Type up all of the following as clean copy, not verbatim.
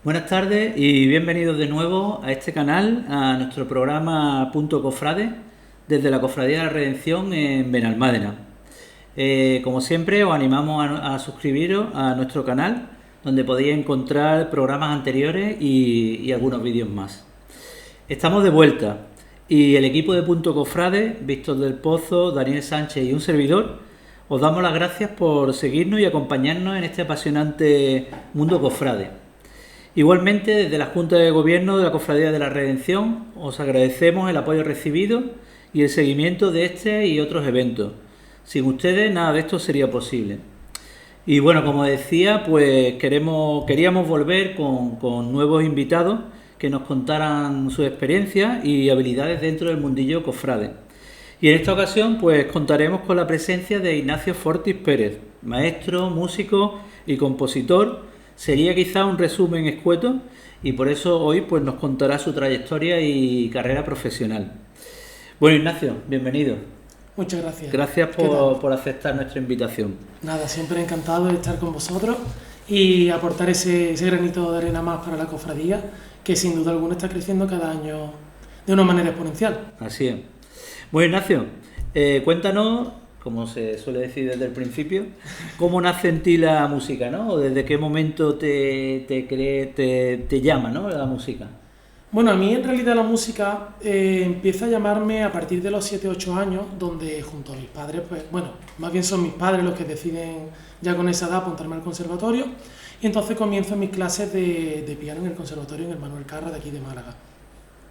Buenas tardes y bienvenidos de nuevo a este canal, a nuestro programa Punto Cofrade, desde la Cofradía de la Redención en Benalmádena. Como siempre, os animamos a suscribiros a nuestro canal, donde podéis encontrar programas anteriores y algunos vídeos más. Estamos de vuelta y el equipo de Punto Cofrade, Víctor del Pozo, Daniel Sánchez y un servidor, os damos las gracias por seguirnos y acompañarnos en este apasionante mundo cofrade. Igualmente, desde la Junta de Gobierno de la Cofradía de la Redención, os agradecemos el apoyo recibido y el seguimiento de este y otros eventos. Sin ustedes, nada de esto sería posible. Y bueno, como decía, pues queríamos volver con nuevos invitados que nos contaran sus experiencias y habilidades dentro del mundillo cofrade. Y en esta ocasión, pues contaremos con la presencia de Ignacio Fortis Pérez, maestro, músico y compositor. Sería quizá un resumen escueto y por eso hoy pues nos contará su trayectoria y carrera profesional. Bueno, Ignacio, bienvenido. Muchas gracias. Gracias por aceptar nuestra invitación. Nada, siempre encantado de estar con vosotros y aportar ese granito de arena más para la cofradía, que sin duda alguna está creciendo cada año de una manera exponencial. Así es. Bueno, Ignacio, cuéntanos, como se suele decir desde el principio, ¿cómo nace en ti la música, ¿no? O desde qué momento te llama, ¿no?, la música. Bueno, a mí en realidad la música empieza a llamarme a partir de los 7-8 años, donde junto a mis padres, pues bueno, más bien son mis padres los que deciden ya con esa edad apuntarme al conservatorio, y entonces comienzo mis clases de piano en el conservatorio en el Manuel Carra de aquí de Málaga.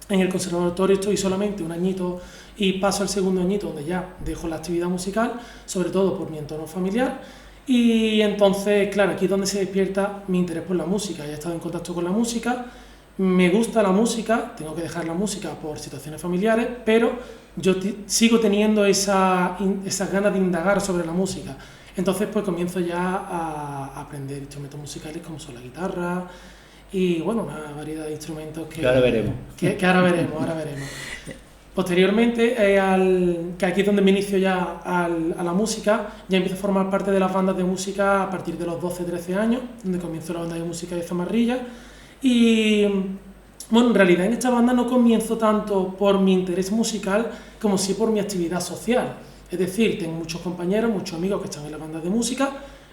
En el conservatorio estoy solamente un añito y paso al segundo añito donde ya dejo la actividad musical, sobre todo por mi entorno familiar, y entonces, claro, aquí es donde se despierta mi interés por la música. Ya he estado en contacto con la música, me gusta la música, tengo que dejar la música por situaciones familiares, pero yo sigo teniendo esas ganas de indagar sobre la música. Entonces pues comienzo ya a aprender instrumentos musicales como son la guitarra, y bueno, una variedad de instrumentos que ahora veremos. Que ahora veremos. Posteriormente, que aquí es donde me inicio ya a la música, ya empiezo a formar parte de las bandas de música a partir de los 12-13 años, donde comienzo la banda de música de Zamarrilla. Y bueno, en realidad en esta banda no comienzo tanto por mi interés musical como sí por mi actividad social. Es decir, tengo muchos compañeros, muchos amigos que están en la banda de música.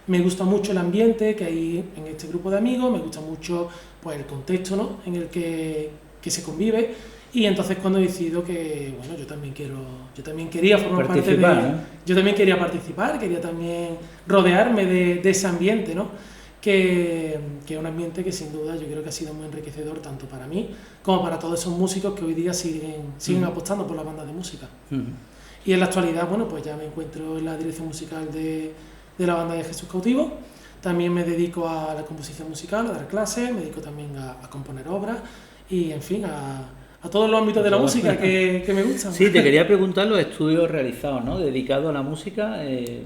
Me gusta mucho el ambiente que hay en este grupo de amigos, me gusta mucho pues, el contexto, ¿no?, en el que se convive, y entonces cuando he decidido que bueno, yo también quería formar parte de... ¿no? Yo también quería participar, quería también rodearme de ese ambiente, ¿no?, que es un ambiente que sin duda yo creo que ha sido muy enriquecedor tanto para mí como para todos esos músicos que hoy día siguen apostando por la banda de música. Y en la actualidad, bueno, pues ya me encuentro en la dirección musical de la banda de Jesús Cautivo. También me dedico a la composición musical, a dar clases, me dedico también a componer obras y, en fin, a todos los ámbitos de la música que me gustan. Sí, te quería preguntar los estudios realizados, ¿no?, dedicados a la música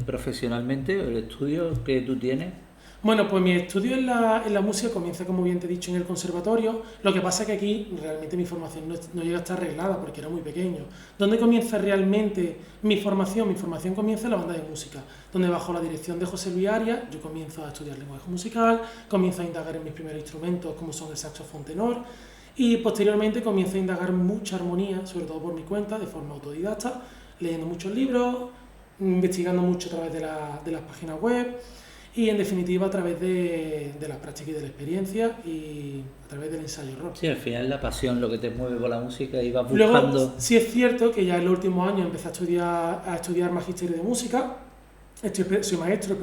profesionalmente, el estudio que tú tienes. Bueno, pues mi estudio en la música comienza, como bien te he dicho, en el conservatorio. Lo que pasa es que aquí realmente mi formación no llega a estar arreglada porque era muy pequeño. ¿Dónde comienza realmente mi formación? Mi formación comienza en la banda de música, donde bajo la dirección de José Luis Arias yo comienzo a estudiar lenguaje musical, comienzo a indagar en mis primeros instrumentos como son el saxofón tenor, y posteriormente comienzo a indagar mucha armonía, sobre todo por mi cuenta, de forma autodidacta, leyendo muchos libros, investigando mucho a través de las páginas web, y en definitiva a través de la práctica y de la experiencia y a través del ensayo rock. Sí, al final es la pasión lo que te mueve con la música y vas buscando... Luego, sí es cierto que ya en los últimos años empecé a estudiar magisterio de música. Soy maestro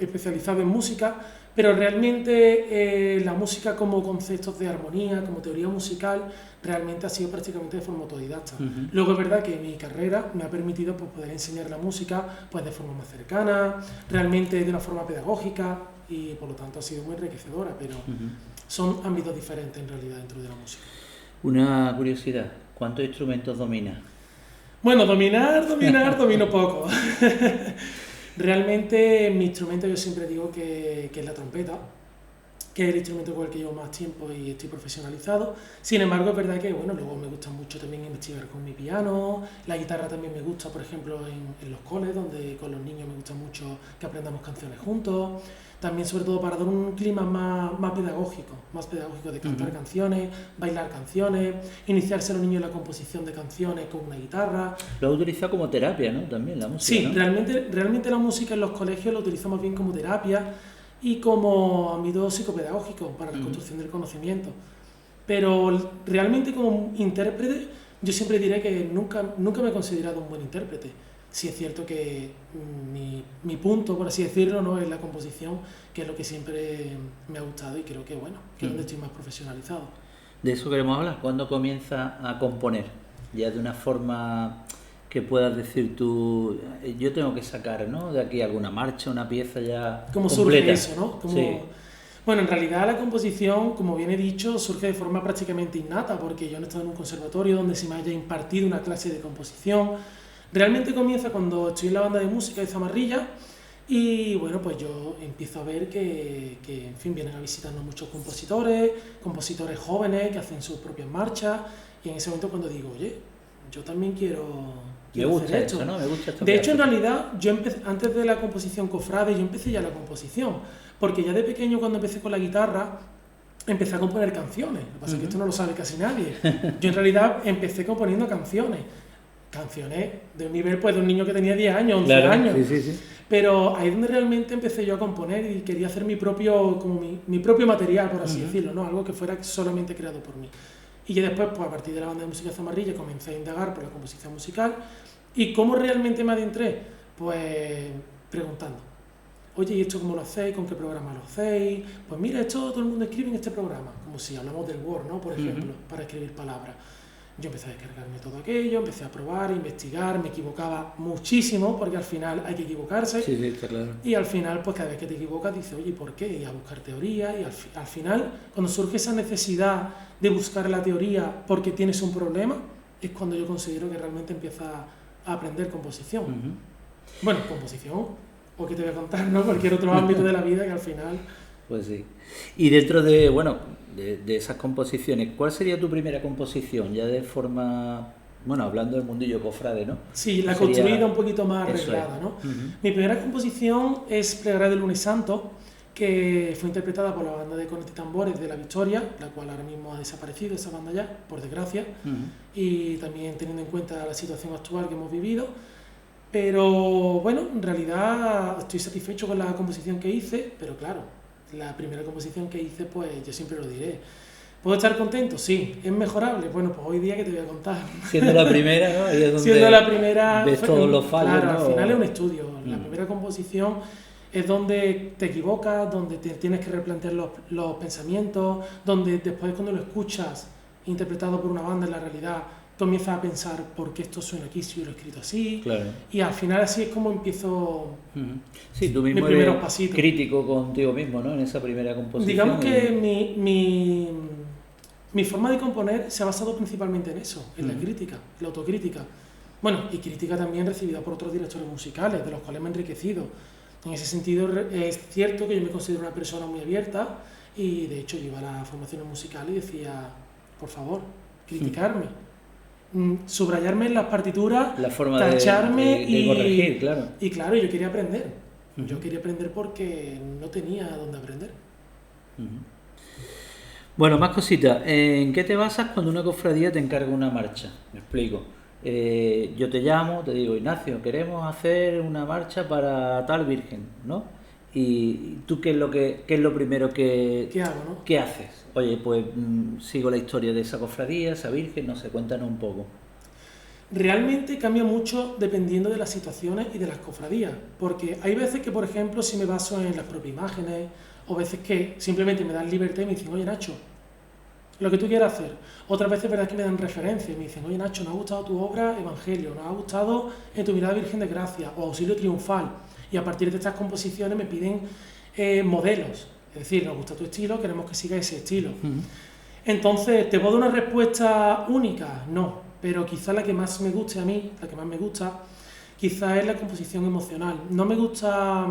especializado en música, pero realmente la música como conceptos de armonía, como teoría musical, realmente ha sido prácticamente de forma autodidacta. Luego es verdad que mi carrera me ha permitido pues, poder enseñar la música pues, de forma más cercana, realmente de una forma pedagógica, y por lo tanto ha sido muy enriquecedora, pero son ámbitos diferentes en realidad dentro de la música. Una curiosidad, ¿cuántos instrumentos dominas? Bueno, domino poco. Realmente mi instrumento yo siempre digo que es la trompeta. que es el instrumento con el que llevo más tiempo y estoy profesionalizado. Sin embargo, es verdad que, bueno, luego me gusta mucho también investigar con mi piano, la guitarra también me gusta, por ejemplo, en los coles, donde con los niños me gusta mucho que aprendamos canciones juntos. También, sobre todo, para dar un clima más pedagógico de cantar canciones, bailar canciones, iniciarse a los niños en la composición de canciones con una guitarra. Lo he utilizado como terapia, ¿no? También la música, Sí, ¿no? realmente la música en los colegios la utilizamos bien como terapia y como ámbito psicopedagógico para la construcción del conocimiento. Pero realmente como intérprete, yo siempre diré que nunca me he considerado un buen intérprete. Sí es cierto que mi punto, por así decirlo, no es la composición, que es lo que siempre me ha gustado y creo que, bueno, que es donde estoy más profesionalizado. De eso queremos hablar. ¿Cuándo comienzas a componer? Ya de una forma que puedas decir tú, yo tengo que sacar, ¿no?, de aquí alguna marcha, una pieza ya ¿Cómo completa. surge eso, no? Sí. Bueno, en realidad la composición, como bien he dicho, surge de forma prácticamente innata, porque yo no he estado en un conservatorio donde se me haya impartido una clase de composición. Realmente comienza cuando estoy en la banda de música de Zamarrilla y, bueno, pues yo empiezo a ver que en fin, vienen a visitarnos muchos compositores jóvenes que hacen sus propias marchas, y en ese momento cuando digo, oye, yo también quiero Me gusta hacer esto. eso, ¿no? Me gusta esto. De hecho, en realidad, yo antes de la composición cofrade, yo empecé ya la composición, porque ya de pequeño, cuando empecé con la guitarra, empecé a componer canciones. Lo que pasa es que esto no lo sabe casi nadie. Yo en realidad empecé componiendo canciones de un nivel, pues, de un niño que tenía 10 años, 11 años. Sí. Pero ahí es donde realmente empecé yo a componer y quería hacer mi propio material, por así decirlo, ¿no? Algo que fuera solamente creado por mí. Y ya después, pues, a partir de la banda de música Zamarrilla, comencé a indagar por la composición musical. ¿Y cómo realmente me adentré? Pues preguntando. Oye, ¿y esto cómo lo hacéis? ¿Con qué programa lo hacéis? Pues mira, esto todo el mundo escribe en este programa. Como si hablamos del Word, ¿no? Por ejemplo, para escribir palabras. Yo empecé a descargarme todo aquello, empecé a probar, a investigar, me equivocaba muchísimo, porque al final hay que equivocarse. Sí, está claro. Y al final, pues cada vez que te equivocas, dices, oye, ¿por qué? Y a buscar teoría, y al final, cuando surge esa necesidad de buscar la teoría porque tienes un problema, es cuando yo considero que realmente empiezas a aprender composición. Bueno, composición, o que te voy a contar, ¿no? Cualquier otro ámbito de la vida que al final... Pues sí. Y dentro de, bueno, de esas composiciones, ¿cuál sería tu primera composición? Ya de forma, bueno, hablando del mundillo cofrade, ¿no? Sí, la Sería... construida un poquito más arreglada, es. ¿no? Mi primera composición es Plegaria del Lunes Santo, que fue interpretada por la banda de cornetas y tambores de La Victoria, la cual ahora mismo ha desaparecido, esa banda ya, por desgracia, y también teniendo en cuenta la situación actual que hemos vivido. Pero bueno, en realidad estoy satisfecho con la composición que hice, pero claro, la primera composición que hice, pues yo siempre lo diré. ¿Puedo estar contento? Sí. ¿Es mejorable? Bueno, pues hoy día que te voy a contar. Siendo la primera, ¿no? Ahí es donde siendo la primera, ves todos los fallos, claro, ¿no? al final es un estudio. La primera composición es donde te equivocas, donde te tienes que replantear los pensamientos, donde después, cuando lo escuchas interpretado por una banda en la realidad, comienzas a pensar por qué esto suena aquí si yo lo he escrito así. Claro. Y al final así es como empiezo. Sí, tú mismo eres crítico contigo mismo, ¿no? En esa primera composición. Digamos que mi forma de componer se ha basado principalmente en eso, en la crítica, en la autocrítica. Bueno, y crítica también recibida por otros directores musicales, de los cuales me he enriquecido. En ese sentido, es cierto que yo me considero una persona muy abierta y, de hecho, yo iba a las formaciones musicales y decía, por favor, criticarme, subrayarme en las partituras, la forma tacharme de corregir, claro. Y claro, yo quería aprender. Yo quería aprender porque no tenía dónde aprender. Bueno, más cositas. ¿En qué te basas cuando una cofradía te encarga una marcha? Me explico. Yo te llamo, te digo, Ignacio, queremos hacer una marcha para tal virgen, ¿no? Y tú, ¿qué es lo primero que hago, no? ¿Qué haces? Oye, pues sigo la historia de esa cofradía, esa virgen, no sé, cuéntanos un poco. Realmente cambia mucho dependiendo de las situaciones y de las cofradías, porque hay veces que, por ejemplo, si me baso en las propias imágenes, o veces que simplemente me dan libertad y me dicen, oye, Nacho, lo que tú quieras hacer. Otras veces, verdad, que me dan referencias y me dicen, oye, Nacho, nos ha gustado tu obra Evangelio, nos ha gustado En tu mirada Virgen de Gracia o Auxilio Triunfal, y a partir de estas composiciones me piden modelos, es decir, nos gusta tu estilo, queremos que siga ese estilo. Entonces, ¿te puedo dar una respuesta única? No, pero quizá la que más me guste a mí, la que más me gusta, quizá es la composición emocional. No me gusta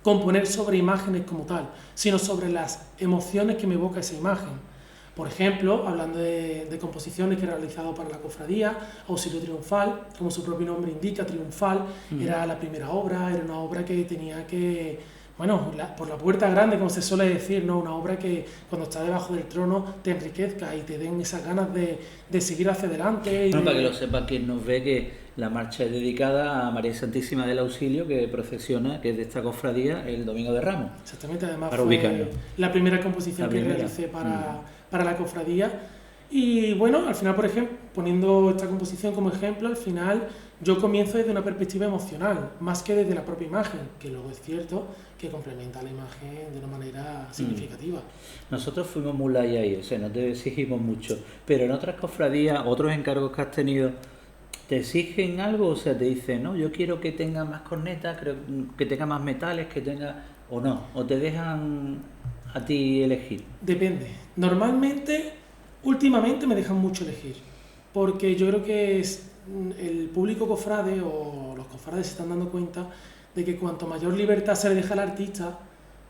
componer sobre imágenes como tal, sino sobre las emociones que me evoca esa imagen. Por ejemplo, hablando de composiciones que he realizado para la cofradía, Auxilio Triunfal, como su propio nombre indica, triunfal, era la primera obra, era una obra que tenía que, bueno, por la puerta grande, como se suele decir, ¿no? Una obra que cuando está debajo del trono te enriquezca y te den esas ganas de seguir hacia adelante. Bueno, para que lo sepa quien nos ve, que la marcha es dedicada a María Santísima del Auxilio, que procesiona, que es de esta cofradía, el Domingo de Ramos. Exactamente, además para fue ubicarlo. la primera composición que realicé para la cofradía. Y bueno, al final, por ejemplo, poniendo esta composición como ejemplo, al final yo comienzo desde una perspectiva emocional, más que desde la propia imagen, que luego es cierto que complementa la imagen de una manera significativa. Nosotros fuimos muy light ahí, o sea, no te exigimos mucho, pero en otras cofradías, otros encargos que has tenido, ¿te exigen algo? O sea, te dicen, no, yo quiero que tenga más cornetas, creo que tenga más metales, que tenga... o no, o te dejan a ti elegir. Depende. Normalmente, últimamente me dejan mucho elegir, porque yo creo que el público cofrade o los cofrades se están dando cuenta de que cuanto mayor libertad se le deja al artista,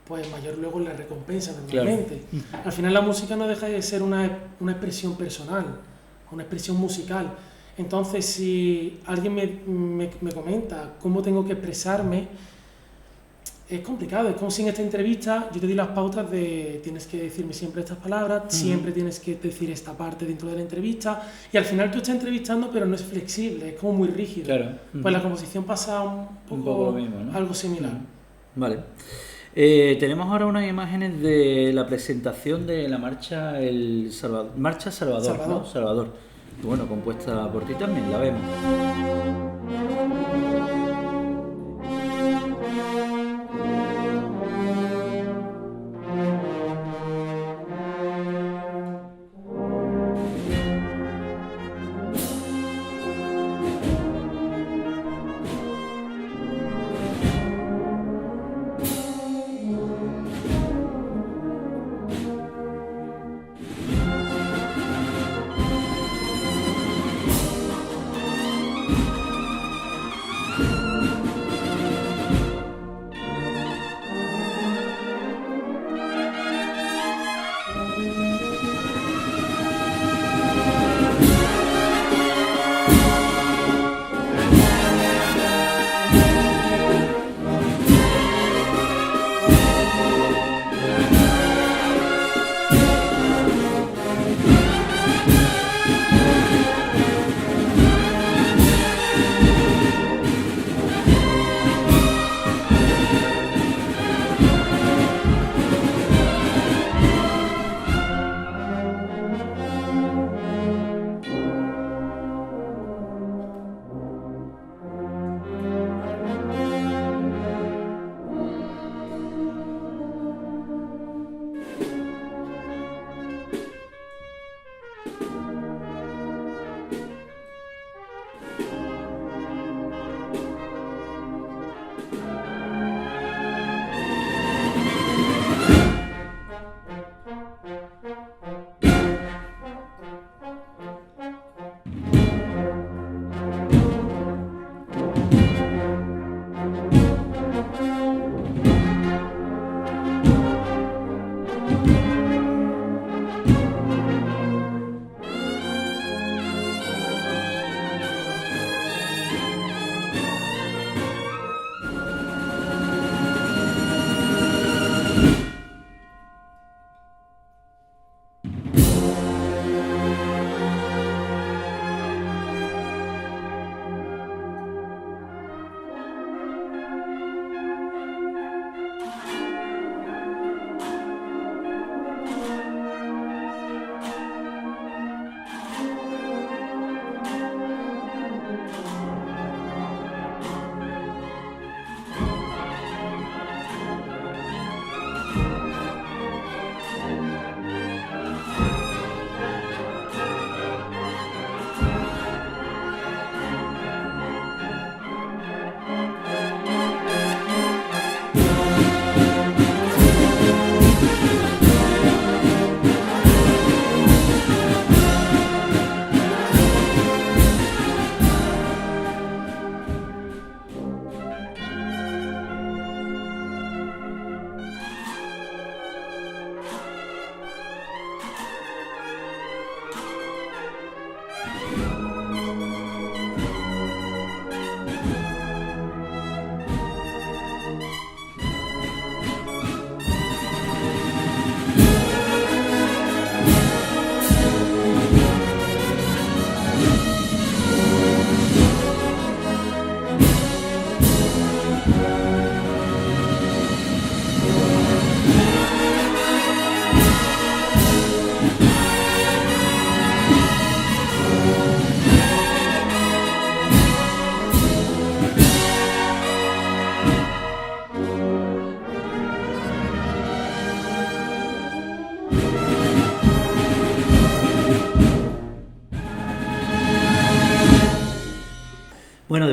pues mayor luego la recompensa normalmente. Claro. Al final la música no deja de ser una expresión personal, una expresión musical. Entonces, si alguien me comenta cómo tengo que expresarme, es complicado. Es como si en esta entrevista yo te di las pautas de tienes que decirme siempre estas palabras, siempre tienes que decir esta parte dentro de la entrevista, y al final tú estás entrevistando pero no es flexible, es como muy rígido. Claro. Pues la composición pasa un poco lo mismo, ¿no? Algo similar. Vale. Tenemos ahora unas imágenes de la presentación de la marcha Marcha Salvador, ¿no? Salvador. Y bueno, compuesta por ti también, la vemos.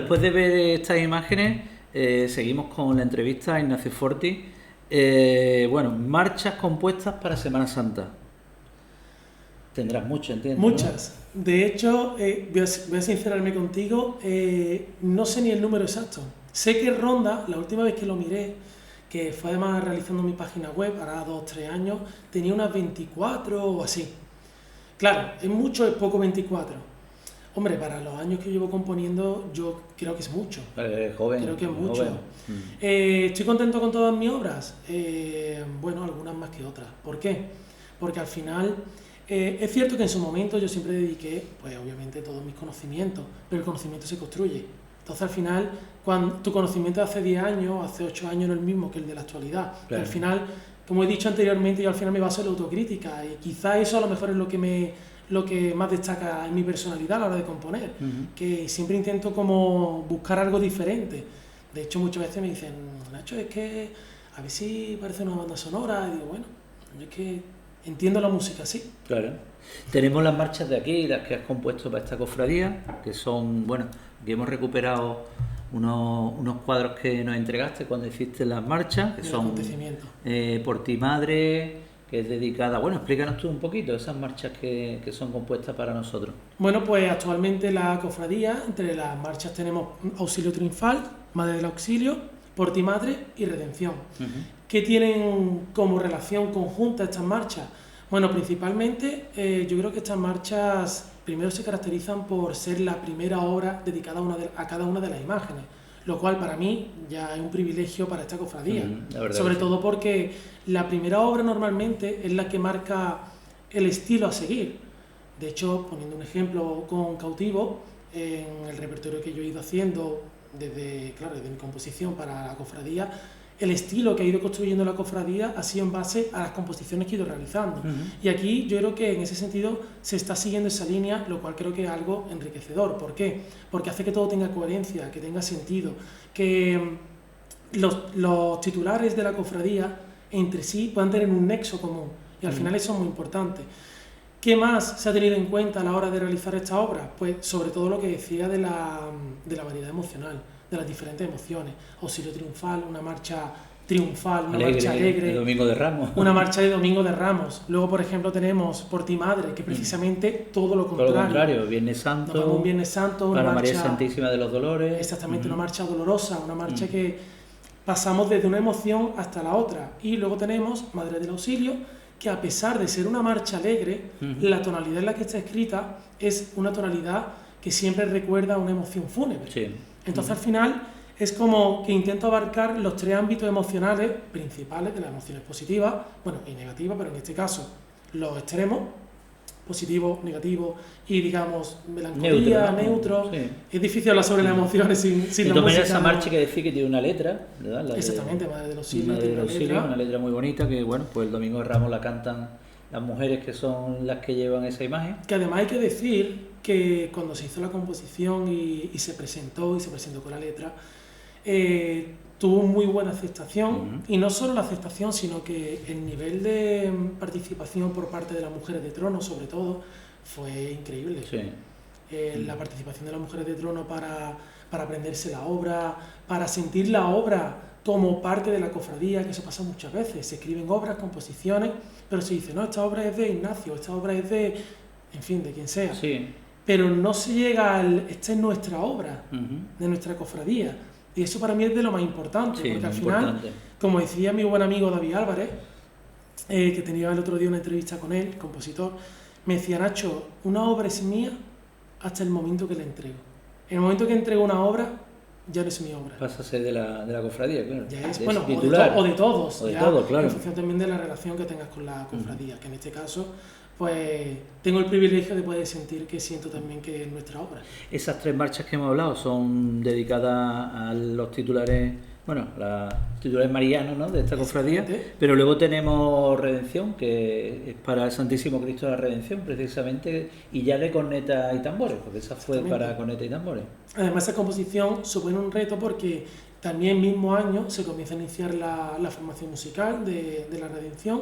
después de ver estas imágenes, seguimos con la entrevista a Ignacio Forti. Bueno, marchas compuestas para Semana Santa. Tendrás mucho, entiendo. Muchas. ¿No? De hecho, voy a sincerarme contigo, no sé ni el número exacto. Sé que ronda, la última vez que lo miré, que fue además realizando mi página web, hará 2 o 3 años, tenía unas 24 o así. Claro, es mucho, es poco 24. Hombre, para los años que llevo componiendo, yo creo que es mucho. Joven. Creo que es mucho. ¿Estoy contento con todas mis obras? Bueno, algunas más que otras. ¿Por qué? Porque al final, es cierto que en su momento yo siempre dediqué, pues obviamente, todos mis conocimientos, pero el conocimiento se construye. Entonces al final, cuando tu conocimiento de hace 10 años, hace 8 años no es el mismo que el de la actualidad. Claro. Al final, como he dicho anteriormente, yo al final me baso en la autocrítica y quizá eso a lo mejor es lo que más destaca en mi personalidad a la hora de componer, que siempre intento como buscar algo diferente. De hecho, muchas veces me dicen, Nacho, es que a ver si parece una banda sonora, y digo, bueno, yo es que entiendo la música así. Claro. Tenemos las marchas de aquí, las que has compuesto para esta cofradía, que son, bueno, aquí hemos recuperado unos cuadros que nos entregaste cuando hiciste las marchas, que son Por ti Madre, que es dedicada... Bueno, explícanos tú un poquito esas marchas que son compuestas para nosotros. Bueno, pues actualmente la cofradía, entre las marchas tenemos Auxilio Triunfal, Madre del Auxilio, Por ti Madre y Redención. ¿Qué tienen como relación conjunta estas marchas? Bueno, principalmente yo creo que estas marchas primero se caracterizan por ser la primera obra dedicada a cada una de las imágenes, lo cual para mí ya es un privilegio para esta cofradía, sobre todo porque la primera obra normalmente es la que marca el estilo a seguir. De hecho, poniendo un ejemplo con Cautivo, en el repertorio que yo he ido haciendo desde mi composición para la cofradía, el estilo que ha ido construyendo la cofradía ha sido en base a las composiciones que he ido realizando. Y aquí yo creo que en ese sentido se está siguiendo esa línea, lo cual creo que es algo enriquecedor. ¿Por qué? Porque hace que todo tenga coherencia, que tenga sentido, que los titulares de la cofradía entre sí puedan tener un nexo común. Y al final eso es muy importante. ¿Qué más se ha tenido en cuenta a la hora de realizar esta obra? Pues sobre todo lo que decía de la variedad emocional, de las diferentes emociones. Auxilio Triunfal, una marcha triunfal, una marcha alegre. De Domingo de Ramos. Una marcha de Domingo de Ramos. Luego, por ejemplo, tenemos Por ti Madre, que precisamente todo lo contrario. Todo lo contrario, Viernes Santo. Nos vamos un Viernes Santo, una para marcha... María Santísima de los Dolores. Exactamente, una marcha dolorosa, una marcha que pasamos desde una emoción hasta la otra. Y luego tenemos Madre del Auxilio, que a pesar de ser una marcha alegre, la tonalidad en la que está escrita es una tonalidad que siempre recuerda a una emoción fúnebre. Sí. Entonces, al final, es como que intento abarcar los 3 ámbitos emocionales principales de las emociones positivas, bueno, y negativas, pero en este caso, los extremos, positivo, negativo y, digamos, melancolía, neutro. Sí. Es difícil hablar sobre las emociones sin la música. Esa marcha que decir que tiene una letra, ¿verdad? Exactamente, Madre del Auxilio. Madre del Auxilio, una letra muy bonita que, bueno, pues el Domingo de Ramos la cantan las mujeres que son las que llevan esa imagen. Que además hay que decir que cuando se hizo la composición y se presentó con la letra, tuvo muy buena aceptación, y no solo la aceptación, sino que el nivel de participación por parte de las mujeres de trono, sobre todo, fue increíble. Sí. La participación de las mujeres de trono para aprenderse la obra, para sentir la obra como parte de la cofradía, que eso pasa muchas veces. Se escriben obras, composiciones, pero se dice, no, esta obra es de Ignacio, esta obra es de, en fin, de quien sea. Sí. Pero no se llega esta es nuestra obra, de nuestra cofradía. Y eso para mí es de lo más importante, porque al final, como decía mi buen amigo David Álvarez, que tenía el otro día una entrevista con él, compositor, me decía, Nacho, una obra es mía hasta el momento que la entrego. En el momento que entrego una obra, ya no es mi obra. Pasa a ser de la cofradía, claro. Ya es, de bueno, o de todos. Claro. En función también de la relación que tengas con la cofradía, que en este caso, pues tengo el privilegio de poder sentir que siento también que es nuestra obra. Esas 3 marchas que hemos hablado son dedicadas a los titulares, bueno, los titulares marianos, ¿no?, de esta cofradía, pero luego tenemos Redención, que es para el Santísimo Cristo de la Redención, precisamente, y ya de corneta y tambores, porque esa fue para corneta y tambores. Además, esa composición supone un reto porque también el mismo año se comienza a iniciar la formación musical de la Redención.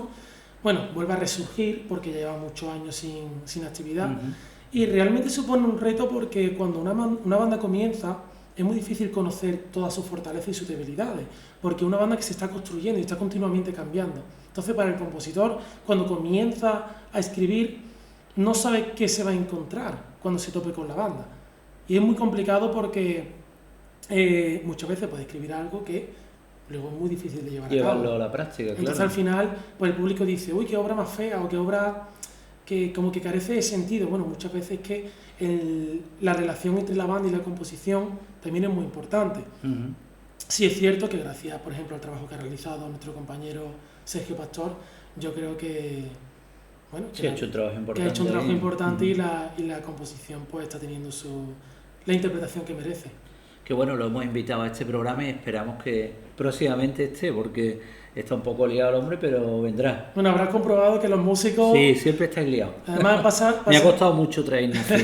Bueno, vuelve a resurgir porque ya lleva muchos años sin actividad. Y realmente supone un reto porque cuando una banda comienza, es muy difícil conocer todas sus fortalezas y sus debilidades, porque es una banda que se está construyendo y está continuamente cambiando. Entonces, para el compositor, cuando comienza a escribir, no sabe qué se va a encontrar cuando se tope con la banda. Y es muy complicado porque muchas veces puede escribir algo que luego es muy difícil de llevar a cabo. Llevarlo a la práctica, Entonces, claro. al final, pues el público dice, uy, qué obra más fea, o qué obra que como que carece de sentido. Bueno, muchas veces que la relación entre la banda y la composición también es muy importante. Uh-huh. Sí es cierto que gracias, por ejemplo, al trabajo que ha realizado nuestro compañero Sergio Pastor, yo creo que, bueno, Sí, ha hecho un trabajo importante. que ha hecho un trabajo ahí. importante Uh-huh. y la composición pues está teniendo la interpretación que merece. Que bueno, lo hemos invitado a este programa y esperamos que próximamente esté, porque está un poco liado el hombre, pero vendrá. Bueno, habrás comprobado que los músicos... Sí, siempre estáis liados. Además, Me ha costado mucho traer Ignacio.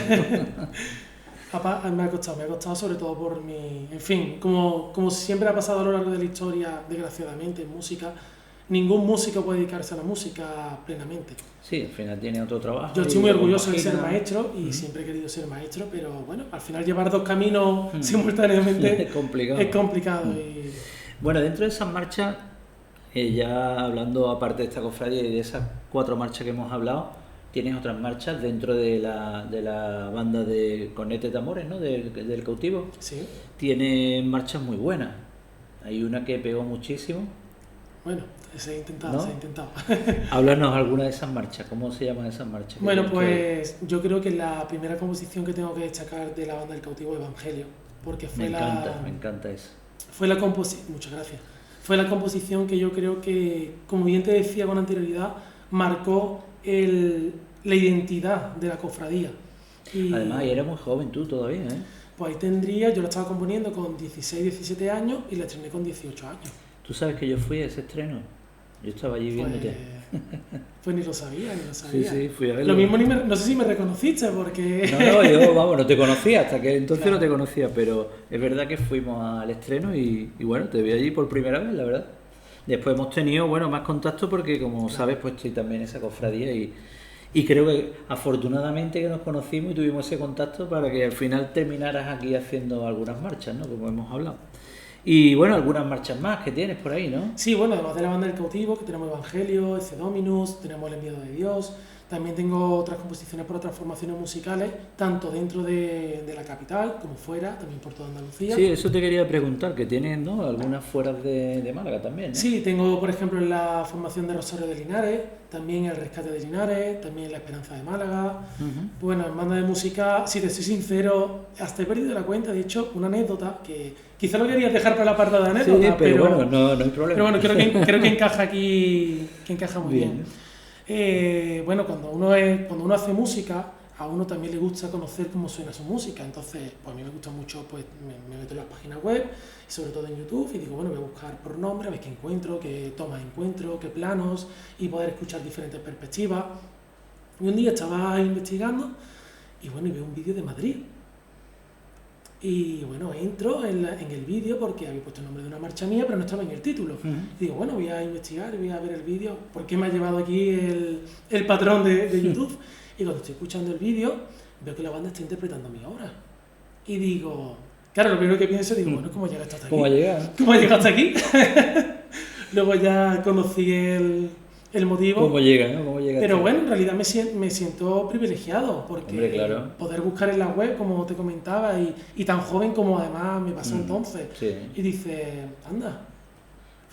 Me ha costado sobre todo por mi... En fin, como siempre ha pasado a lo largo de la historia, desgraciadamente, en música, ningún músico puede dedicarse a la música plenamente. Sí, al final tiene otro trabajo. Yo estoy muy orgulloso de ser compagina. maestro y siempre he querido ser maestro, pero bueno, al final llevar dos caminos simultáneamente Es complicado. es complicado. Y... Bueno, dentro de esas marchas, ya hablando aparte de esta cofradía y de esas 4 marchas que hemos hablado, tienes otras marchas dentro de la banda de Cornetes de Amores, ¿no? Del cautivo. Sí. Tiene marchas muy buenas. Hay una que pegó muchísimo. Bueno, se ha intentado, ¿No? se ha intentado. Háblanos alguna de esas marchas. ¿Cómo se llaman esas marchas? Bueno, pues yo creo que la primera composición que tengo que destacar de la banda del cautivo es Evangelio, porque fue Me encanta eso. fue la composición, muchas gracias, fue la composición que yo creo que, como bien te decía con anterioridad, marcó la identidad de la cofradía. Y Además, y eres muy joven tú todavía, ¿eh? pues ahí yo la estaba componiendo con 16, 17 años y la estrené con 18 años. ¿Tú sabes que yo fui a ese estreno? Yo estaba allí viéndote. Pues ni lo sabía, ni lo sabía. Sí, fui a verlo. Lo mismo, no sé si me reconociste porque... No, yo, vamos, no te conocía, hasta que entonces claro. No te conocía, pero es verdad que fuimos al estreno y bueno, te vi allí por primera vez, la verdad. Después hemos tenido, bueno, más contacto porque, como sabes, pues estoy también en esa cofradía y creo que afortunadamente que nos conocimos y tuvimos ese contacto para que al final terminaras aquí haciendo algunas marchas, ¿no? Como hemos hablado. Y bueno, algunas marchas más que tienes por ahí, ¿no? Sí, bueno, además de la banda del cautivo, que tenemos Evangelio, Ecce Dominus, tenemos El enviado de Dios, también tengo otras composiciones por otras formaciones musicales, tanto dentro de la capital como fuera, también por toda Andalucía. Sí, eso te quería preguntar, que tienes, ¿no? Algunas fuera de Málaga también, ¿no? Sí, tengo, por ejemplo, en la formación de Rosario de Linares, también el Rescate de Linares, también La Esperanza de Málaga. Bueno, en banda de música, si te soy sincero, hasta he perdido la cuenta. De hecho, una anécdota que quizá lo querías dejar para la parte de anécdota, sí, pero bueno, no hay problema. Pero bueno, creo que encaja aquí, que encaja muy bien. Bueno, cuando uno hace música, a uno también le gusta conocer cómo suena su música. Entonces, pues a mí me gusta mucho, pues me meto en las páginas web, y sobre todo en YouTube, y digo, bueno, voy a buscar por nombre, a ver qué encuentro, qué tomas encuentro, qué planos, y poder escuchar diferentes perspectivas. Y un día estaba investigando, y bueno, y veo un vídeo de Madrid. Y bueno, entro en el vídeo porque había puesto el nombre de una marcha mía, pero no estaba en el título. Y digo, bueno, voy a investigar, voy a ver el vídeo, porque me ha llevado aquí el patrón de YouTube. Y cuando estoy escuchando el vídeo, veo que la banda está interpretando mi obra. Y digo, claro, lo primero que pienso, digo, bueno, ¿cómo llegaste hasta aquí? ¿Cómo ha llegado? ¿Cómo ha llegado hasta aquí? Luego ya conocí el motivo. ¿Cómo llega, no? ¿Cómo llega? Pero bueno, en realidad me siento privilegiado porque hombre, claro. Poder buscar en la web, como te comentaba, y tan joven como además me pasó entonces. Sí. Y dice, anda.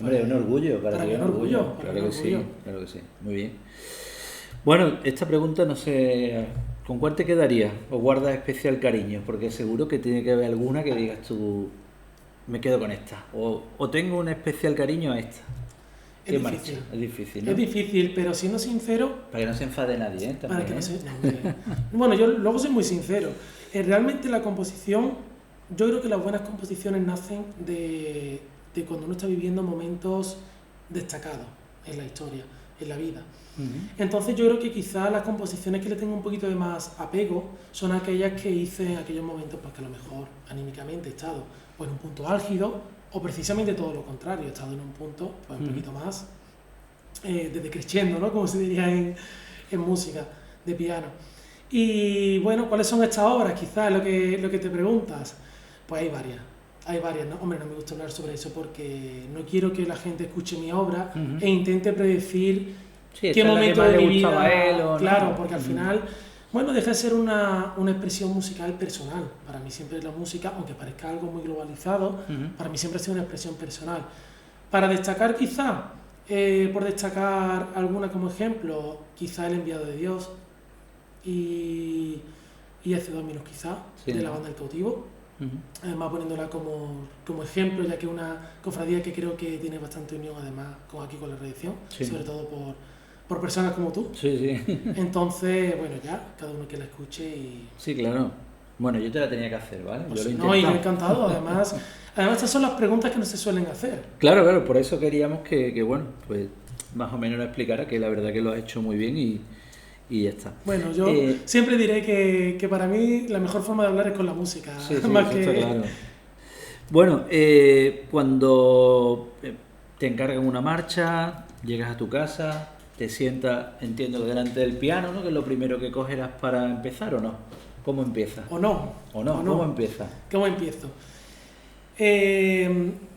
Hombre, es un orgullo, para ti un orgullo. Claro que sí, claro que sí. Muy bien. Bueno, esta pregunta no sé, ¿con cuál te quedaría? ¿O guardas especial cariño? Porque seguro que tiene que haber alguna que digas tú, me quedo con esta. O tengo un especial cariño a esta. ¿Qué marcha? Es difícil, ¿no? Es difícil, pero siendo sincero... Para que no se enfade nadie, ¿eh? También, para que no se... Bueno, yo luego soy muy sincero. Realmente la composición, yo creo que las buenas composiciones nacen de cuando uno está viviendo momentos destacados en la historia, en la vida. Entonces yo creo que quizás las composiciones que le tengo un poquito de más apego son aquellas que hice en aquellos momentos pues que a lo mejor anímicamente he estado o en un punto álgido o precisamente todo lo contrario, he estado en un punto pues un poquito más de decreciendo, ¿no? Como se diría en música de piano. Y bueno, ¿cuáles son estas obras? Quizás lo que te preguntas. Pues hay varias. Hay varias, ¿no? Hombre, no me gusta hablar sobre eso porque no quiero que la gente escuche mi obra Ujú. e intente predecir Sí, qué esta es la que momento más de le mi gustaba a él vida. o no. Claro, porque al Ujú. final, bueno, deja de ser una expresión musical personal. Para mí siempre la música, aunque parezca algo muy globalizado, Ujú. para mí siempre ha sido una expresión personal. Para destacar quizá, por destacar alguna como ejemplo, quizá El enviado de Dios y, y Hace 2 minutos quizá, Sí. de la banda El Cautivo. Ujú. Además poniéndola como ejemplo, ya que es una cofradía que creo que tiene bastante unión además aquí con la redención, Sí. sobre todo por personas como tú. Sí, sí. Entonces, bueno, ya, cada uno que la escuche y... Sí, claro. Bueno, yo te la tenía que hacer, ¿vale? Pues, Yo lo he no, y yo intentado. encantado, además estas son las preguntas que no se suelen hacer. Claro, claro, por eso queríamos que, bueno, pues más o menos lo explicara, que la verdad que lo has hecho muy bien y ya está. Bueno, yo siempre diré que para mí la mejor forma de hablar es con la música, Sí, sí, más eso que... está claro. Bueno, cuando te encargan una marcha, llegas a tu casa, te sientas, entiendo, delante del piano, ¿no? Que es lo primero que cogerás para empezar, ¿o no? ¿Cómo empieza? O no. ¿O no? ¿Cómo empieza? ¿Cómo empiezo?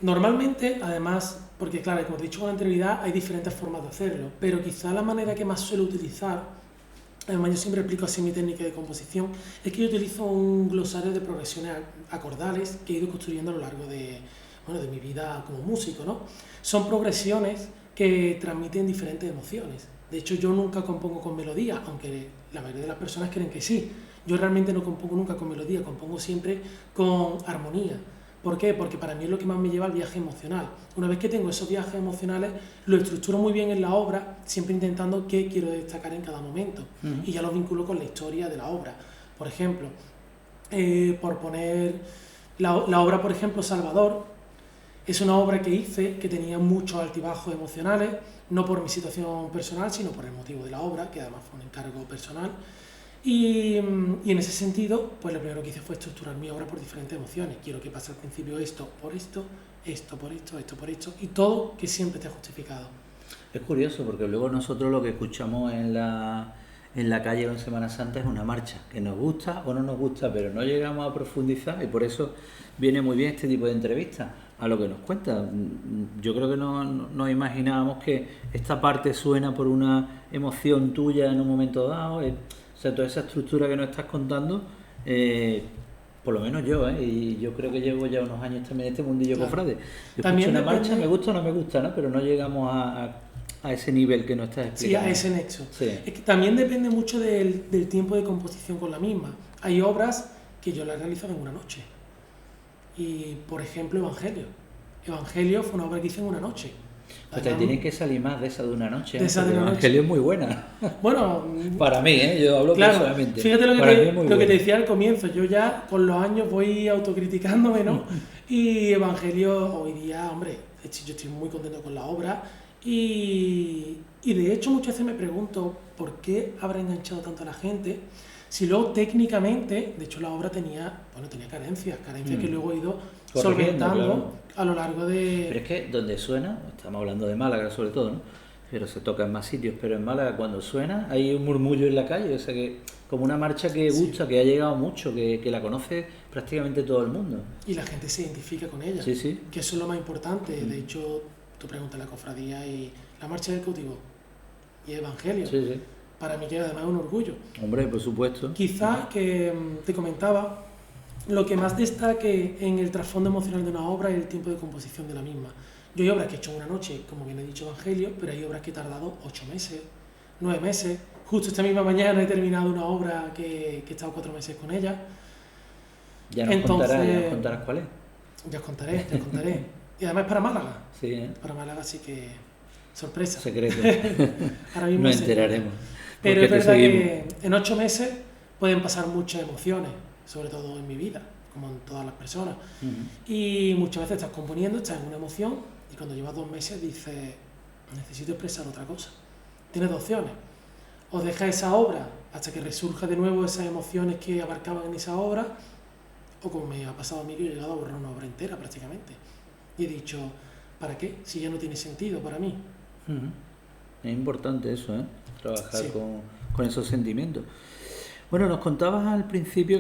Normalmente, además, porque claro, como te he dicho con anterioridad, hay diferentes formas de hacerlo, pero quizá la manera que más suelo utilizar, además yo siempre explico así mi técnica de composición, es que yo utilizo un glosario de progresiones acordales que he ido construyendo a lo largo de mi vida como músico, ¿no? Son progresiones que transmiten diferentes emociones. De hecho, yo nunca compongo con melodía, aunque la mayoría de las personas creen que sí. Yo realmente no compongo nunca con melodía, compongo siempre con armonía. ¿Por qué? Porque para mí es lo que más me lleva al viaje emocional. Una vez que tengo esos viajes emocionales, lo estructuro muy bien en la obra, siempre intentando qué quiero destacar en cada momento. Uh-huh. Y ya lo vinculo con la historia de la obra. Por ejemplo, por poner la obra, por ejemplo, Salvador, es una obra que hice que tenía muchos altibajos emocionales, no por mi situación personal, sino por el motivo de la obra, que además fue un encargo personal. Y en ese sentido, pues lo primero que hice fue estructurar mi obra por diferentes emociones. Quiero que pase al principio esto por esto, esto por esto, esto por esto, y todo que siempre esté justificado. Es curioso porque luego nosotros lo que escuchamos en la calle o en Semana Santa es una marcha, que nos gusta o no nos gusta, pero no llegamos a profundizar y por eso viene muy bien este tipo de entrevistas, a lo que nos cuenta. Yo creo que no imaginábamos que esta parte suena por una emoción tuya en un momento dado. O sea, toda esa estructura que nos estás contando, por lo menos yo, y yo creo que llevo ya unos años también en este mundillo cofrade. Yo también escucho una depende... marcha, me gusta o no me gusta, ¿no? Pero no llegamos a ese nivel que nos estás explicando. Sí, a ese nexo. Sí. Es que también depende mucho del tiempo de composición con la misma. Hay obras que yo las realizo en una noche. Y, por ejemplo, Evangelio. Evangelio fue una obra que hice en una noche. Pues te tienen que salir más de esa de una noche. De esa de una noche. Evangelio es muy buena. Bueno, para mí, yo hablo claro, personalmente. Fíjate lo Para que te decía al comienzo. Yo ya con los años voy autocriticándome, ¿no? Y Evangelio hoy día, hombre, yo estoy muy contento con la obra. Y de hecho muchas veces me pregunto por qué habrá enganchado tanto a la gente. Si luego técnicamente, de hecho la obra tenía carencias que luego he ido solventando, claro, a lo largo de... Pero es que donde suena, estamos hablando de Málaga sobre todo, ¿no? Pero se toca en más sitios, pero en Málaga cuando suena hay un murmullo en la calle, o sea que como una marcha que gusta, sí, que ha llegado mucho, que la conoce prácticamente todo el mundo. Y la gente se identifica con ella, sí, sí, que eso es lo más importante. De hecho, tú preguntas a la cofradía y la marcha del cautivo y Evangelio. Sí, sí. Para mí que además es un orgullo. Hombre, por supuesto. Quizá que te comentaba, lo que más destaque en el trasfondo emocional de una obra es el tiempo de composición de la misma. Yo hay obras que he hecho en una noche, como bien he dicho Evangelio, pero hay obras que he tardado 8 meses, 9 meses. Justo esta misma mañana he terminado una obra que he estado 4 meses con ella. Ya nos contarás cuál es. Ya os contaré. Y además es para Málaga. Sí, ¿eh? Para Málaga, así que... sorpresa. Secreto. Ahora mismo nos enteraremos. Pero es verdad que en 8 meses pueden pasar muchas emociones, sobre todo en mi vida, como en todas las personas. Y muchas veces estás componiendo, estás en una emoción, y cuando llevas 2 meses dices, necesito expresar otra cosa. Tienes 2 opciones. O dejas esa obra hasta que resurja de nuevo esas emociones que abarcaban en esa obra, o como me ha pasado a mí, que he llegado a borrar una obra entera prácticamente. Y he dicho, ¿para qué? Si ya no tiene sentido para mí. Es importante eso, trabajar con esos sentimientos. Bueno, nos contabas al principio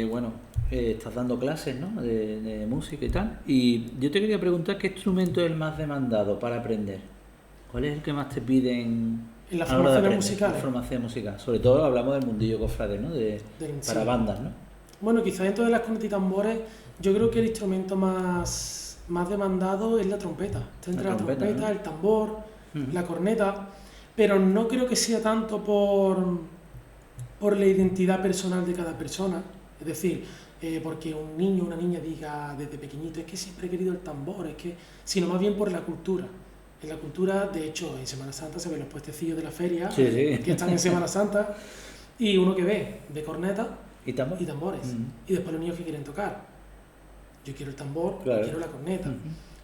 bueno, estás dando clases, ¿no? De música y tal. Y yo te quería preguntar qué instrumento es el más demandado para aprender. ¿Cuál es el que más te piden En las a la hora de formaciones aprender? musicales. La formación musical. Sobre todo hablamos del mundillo cofrade, ¿no? Para Sí. bandas, ¿no? Bueno, quizá dentro de las cornetas y tambores, yo creo que el instrumento más demandado es la trompeta. Está entre la trompeta, ¿no? el tambor, Ujú. la corneta, pero no creo que sea tanto por la identidad personal de cada persona. Es decir, porque un niño o una niña diga desde pequeñito, es que siempre he querido el tambor, sino más bien por la cultura. En la cultura, de hecho, en Semana Santa se ven los puestecillos de la feria, Sí, sí. que están en Semana Santa, y uno que ve de corneta ¿Y tambor? y tambores. Ujú. Y después los niños que quieren tocar. Yo quiero el tambor, Claro. yo quiero la corneta, Ujú.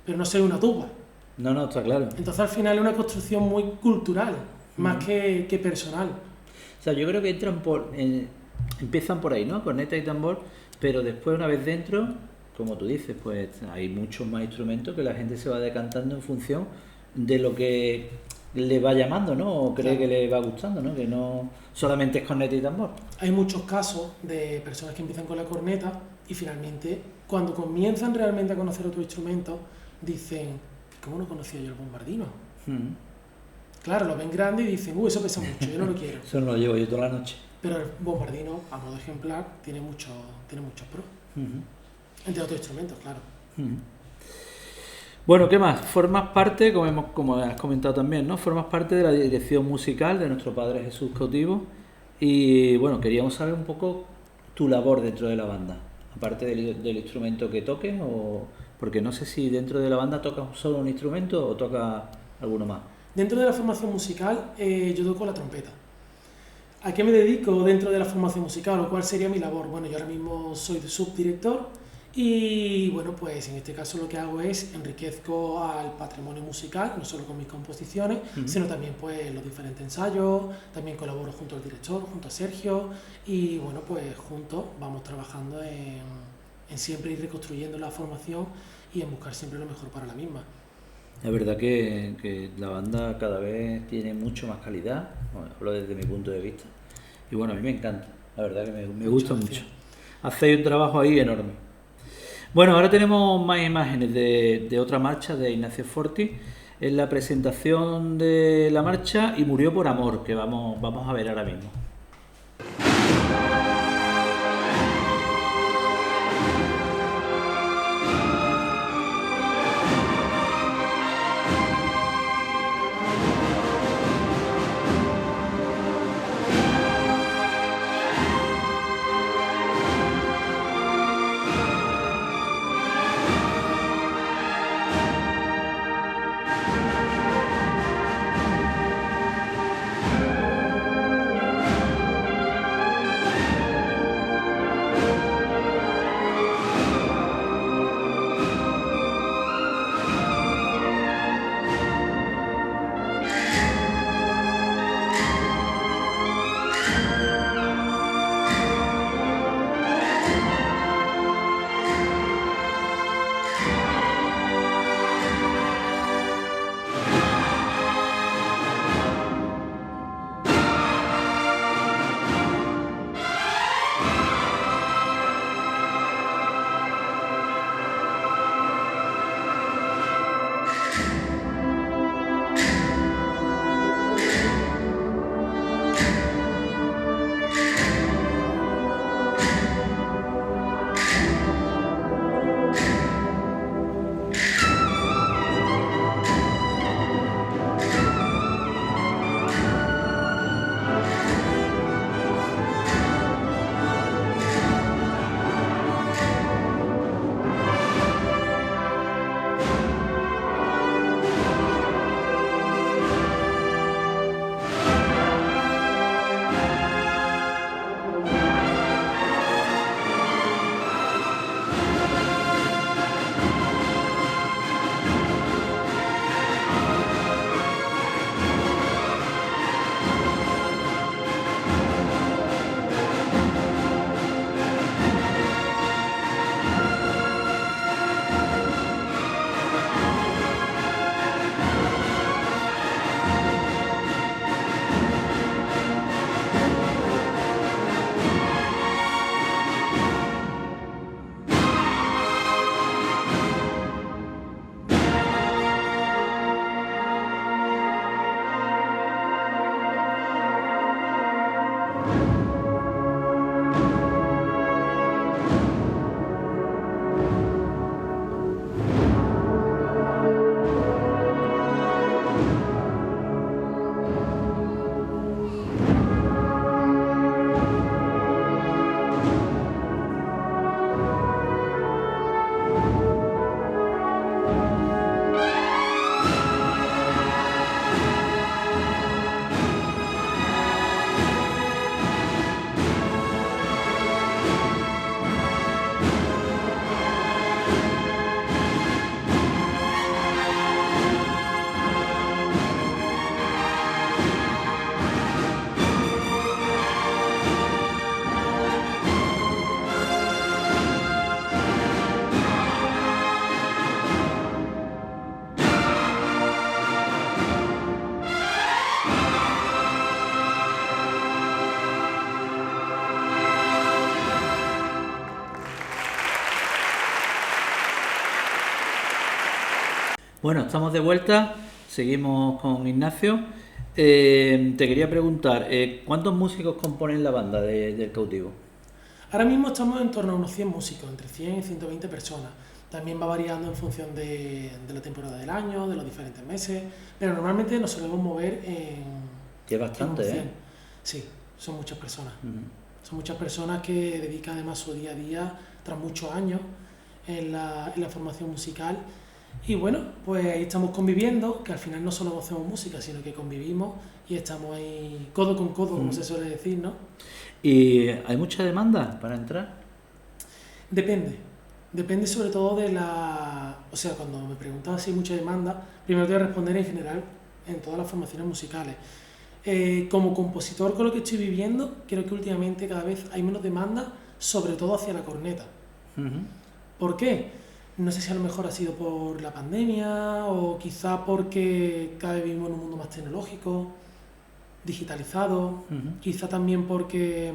pero no soy una tuba. No, está claro. Entonces al final es una construcción muy cultural, más que personal. O sea, yo creo que empiezan por ahí, ¿no? Corneta y tambor, pero después una vez dentro, como tú dices, pues hay muchos más instrumentos que la gente se va decantando en función de lo que le va llamando, ¿no? O cree Claro. que le va gustando, ¿no? Que no solamente es corneta y tambor. Hay muchos casos de personas que empiezan con la corneta y finalmente, cuando comienzan realmente a conocer otro instrumento, dicen, ¿cómo no conocía yo el bombardino? Mm. Claro, lo ven grande y dicen, eso pesa mucho, yo no lo quiero. Eso no lo llevo yo toda la noche. Pero el bombardino, a modo ejemplar, tiene muchos pros, Ujú. entre otros instrumentos, claro. Ujú. Bueno, ¿qué más? Formas parte, como has comentado también, ¿no? Formas parte de la dirección musical de nuestro Padre Jesús Cautivo. Y bueno, queríamos saber un poco tu labor dentro de la banda. Aparte del instrumento que toques, porque no sé si dentro de la banda tocas solo un instrumento o tocas alguno más. Dentro de la formación musical, yo toco la trompeta. ¿A qué me dedico dentro de la formación musical o cuál sería mi labor? Bueno, yo ahora mismo soy subdirector y bueno, pues en este caso lo que hago es enriquezco al patrimonio musical, no solo con mis composiciones, sino también pues los diferentes ensayos, también colaboro junto al director, junto a Sergio y bueno, pues juntos vamos trabajando en siempre ir reconstruyendo la formación y en buscar siempre lo mejor para la misma. La verdad que la banda cada vez tiene mucho más calidad, bueno, hablo desde mi punto de vista. Y bueno, a mí me encanta, la verdad que me gusta mucho. Hacéis un trabajo ahí enorme. Bueno, ahora tenemos más imágenes de otra marcha de Ignacio Forti. Es la presentación de la marcha Y murió por amor, que vamos a ver ahora mismo. Bueno, estamos de vuelta, seguimos con Ignacio. Te quería preguntar, ¿cuántos músicos componen la banda del Cautivo? Ahora mismo estamos en torno a unos 100 músicos, entre 100 y 120 personas. También va variando en función de la temporada del año, de los diferentes meses, pero normalmente nos solemos mover Que es bastante, unos 100. Sí, son muchas personas. Son muchas personas que dedican además su día a día, tras muchos años, en la formación musical. Y bueno, pues ahí estamos conviviendo, que al final no solo hacemos música, sino que convivimos y estamos ahí codo con codo, como se suele decir, ¿no? ¿Y hay mucha demanda para entrar? Depende sobre todo de la... O sea, cuando me preguntas si hay mucha demanda, primero te voy a responder en general, en todas las formaciones musicales. Como compositor, con lo que estoy viviendo, creo que últimamente cada vez hay menos demanda, sobre todo hacia la corneta. ¿Por qué? No sé si a lo mejor ha sido por la pandemia o quizá porque cada vez vivimos en un mundo más tecnológico, digitalizado, quizá también porque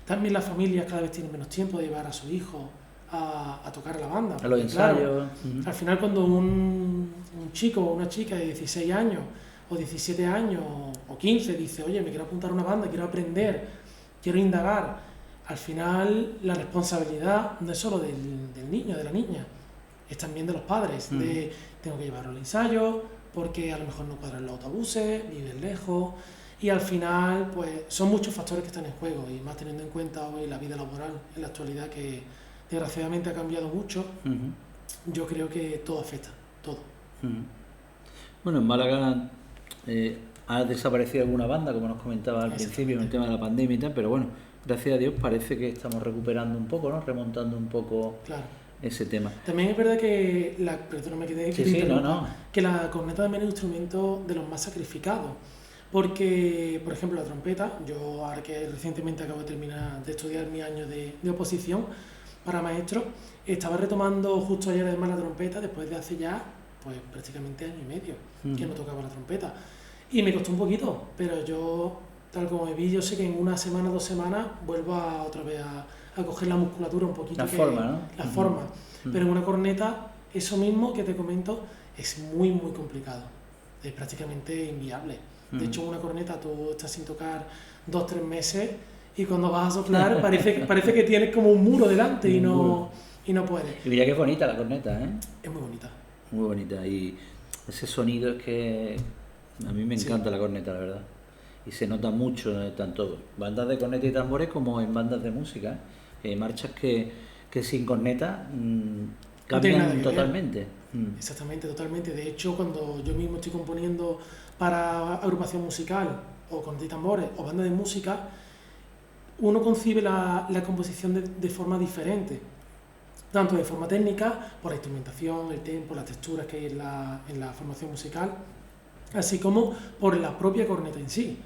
también las familias cada vez tienen menos tiempo de llevar a su hijo a tocar la banda. A los ensayos. Claro, al final cuando un chico o una chica de 16 años o 17 años o 15 dice, oye, me quiero apuntar a una banda, quiero aprender, quiero indagar, al final la responsabilidad no es solo del niño, de la niña, es también de los padres, de tengo que llevarlo al ensayo, porque a lo mejor no cuadran los autobuses, viven lejos, y al final pues son muchos factores que están en juego, y más teniendo en cuenta hoy la vida laboral en la actualidad que desgraciadamente ha cambiado mucho, yo creo que todo afecta, todo. Bueno, en Málaga ha desaparecido alguna banda, como nos comentaba al principio, en el tema de la pandemia y tal, pero bueno, gracias a Dios parece que estamos recuperando un poco, ¿no? Remontando un poco ese tema. También es verdad que perdóname que que la corneta también es un instrumento de los más sacrificados. Porque, por ejemplo, la trompeta, yo ahora que recientemente acabo de terminar de estudiar mi año de oposición para maestro, estaba retomando justo ayer además la trompeta después de hace ya pues prácticamente año y medio que no tocaba la trompeta. Y me costó un poquito, pero yo, tal como me vi, yo sé que en una semana, 2 semanas, vuelvo otra vez a coger la musculatura un poquito. La forma, ¿no? La forma. Pero en una corneta, eso mismo que te comento, es muy, muy complicado. Es prácticamente inviable. De hecho, en una corneta tú estás sin tocar 2-3 meses y cuando vas a soplar parece que tienes como un muro delante y no puedes. Y mira que es bonita la corneta, ¿eh? Es muy bonita. Muy bonita. Y ese sonido es que a mí me encanta la corneta, la verdad. Y se nota mucho, tanto bandas de corneta y tambores como en bandas de música. Hay marchas que sin corneta cambian totalmente. Exactamente, totalmente. De hecho, cuando yo mismo estoy componiendo para agrupación musical o corneta y tambores o banda de música, uno concibe la composición de forma diferente. Tanto de forma técnica, por la instrumentación, el tempo, las texturas que hay en la formación musical, así como por la propia corneta en sí.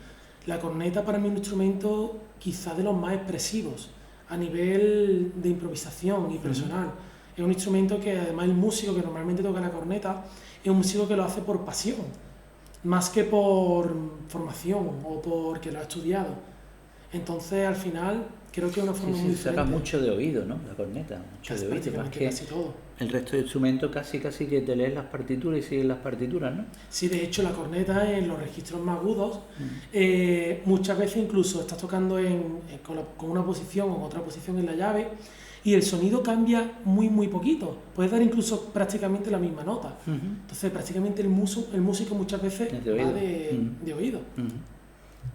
La corneta para mí es un instrumento quizá de los más expresivos a nivel de improvisación y personal. Es un instrumento que además el músico que normalmente toca la corneta es un músico que lo hace por pasión, más que por formación o porque lo ha estudiado. Entonces al final creo que es una forma muy diferente. Saca mucho de oído, ¿no? La corneta, mucho de oído, más que casi todo. El resto de instrumentos casi que te lees las partituras y sigues las partituras, ¿no? Sí, de hecho la corneta en los registros más agudos, muchas veces incluso estás tocando con una posición o otra posición en la llave y el sonido cambia muy muy poquito. Puedes dar incluso prácticamente la misma nota. Entonces prácticamente el músico muchas veces va de oído.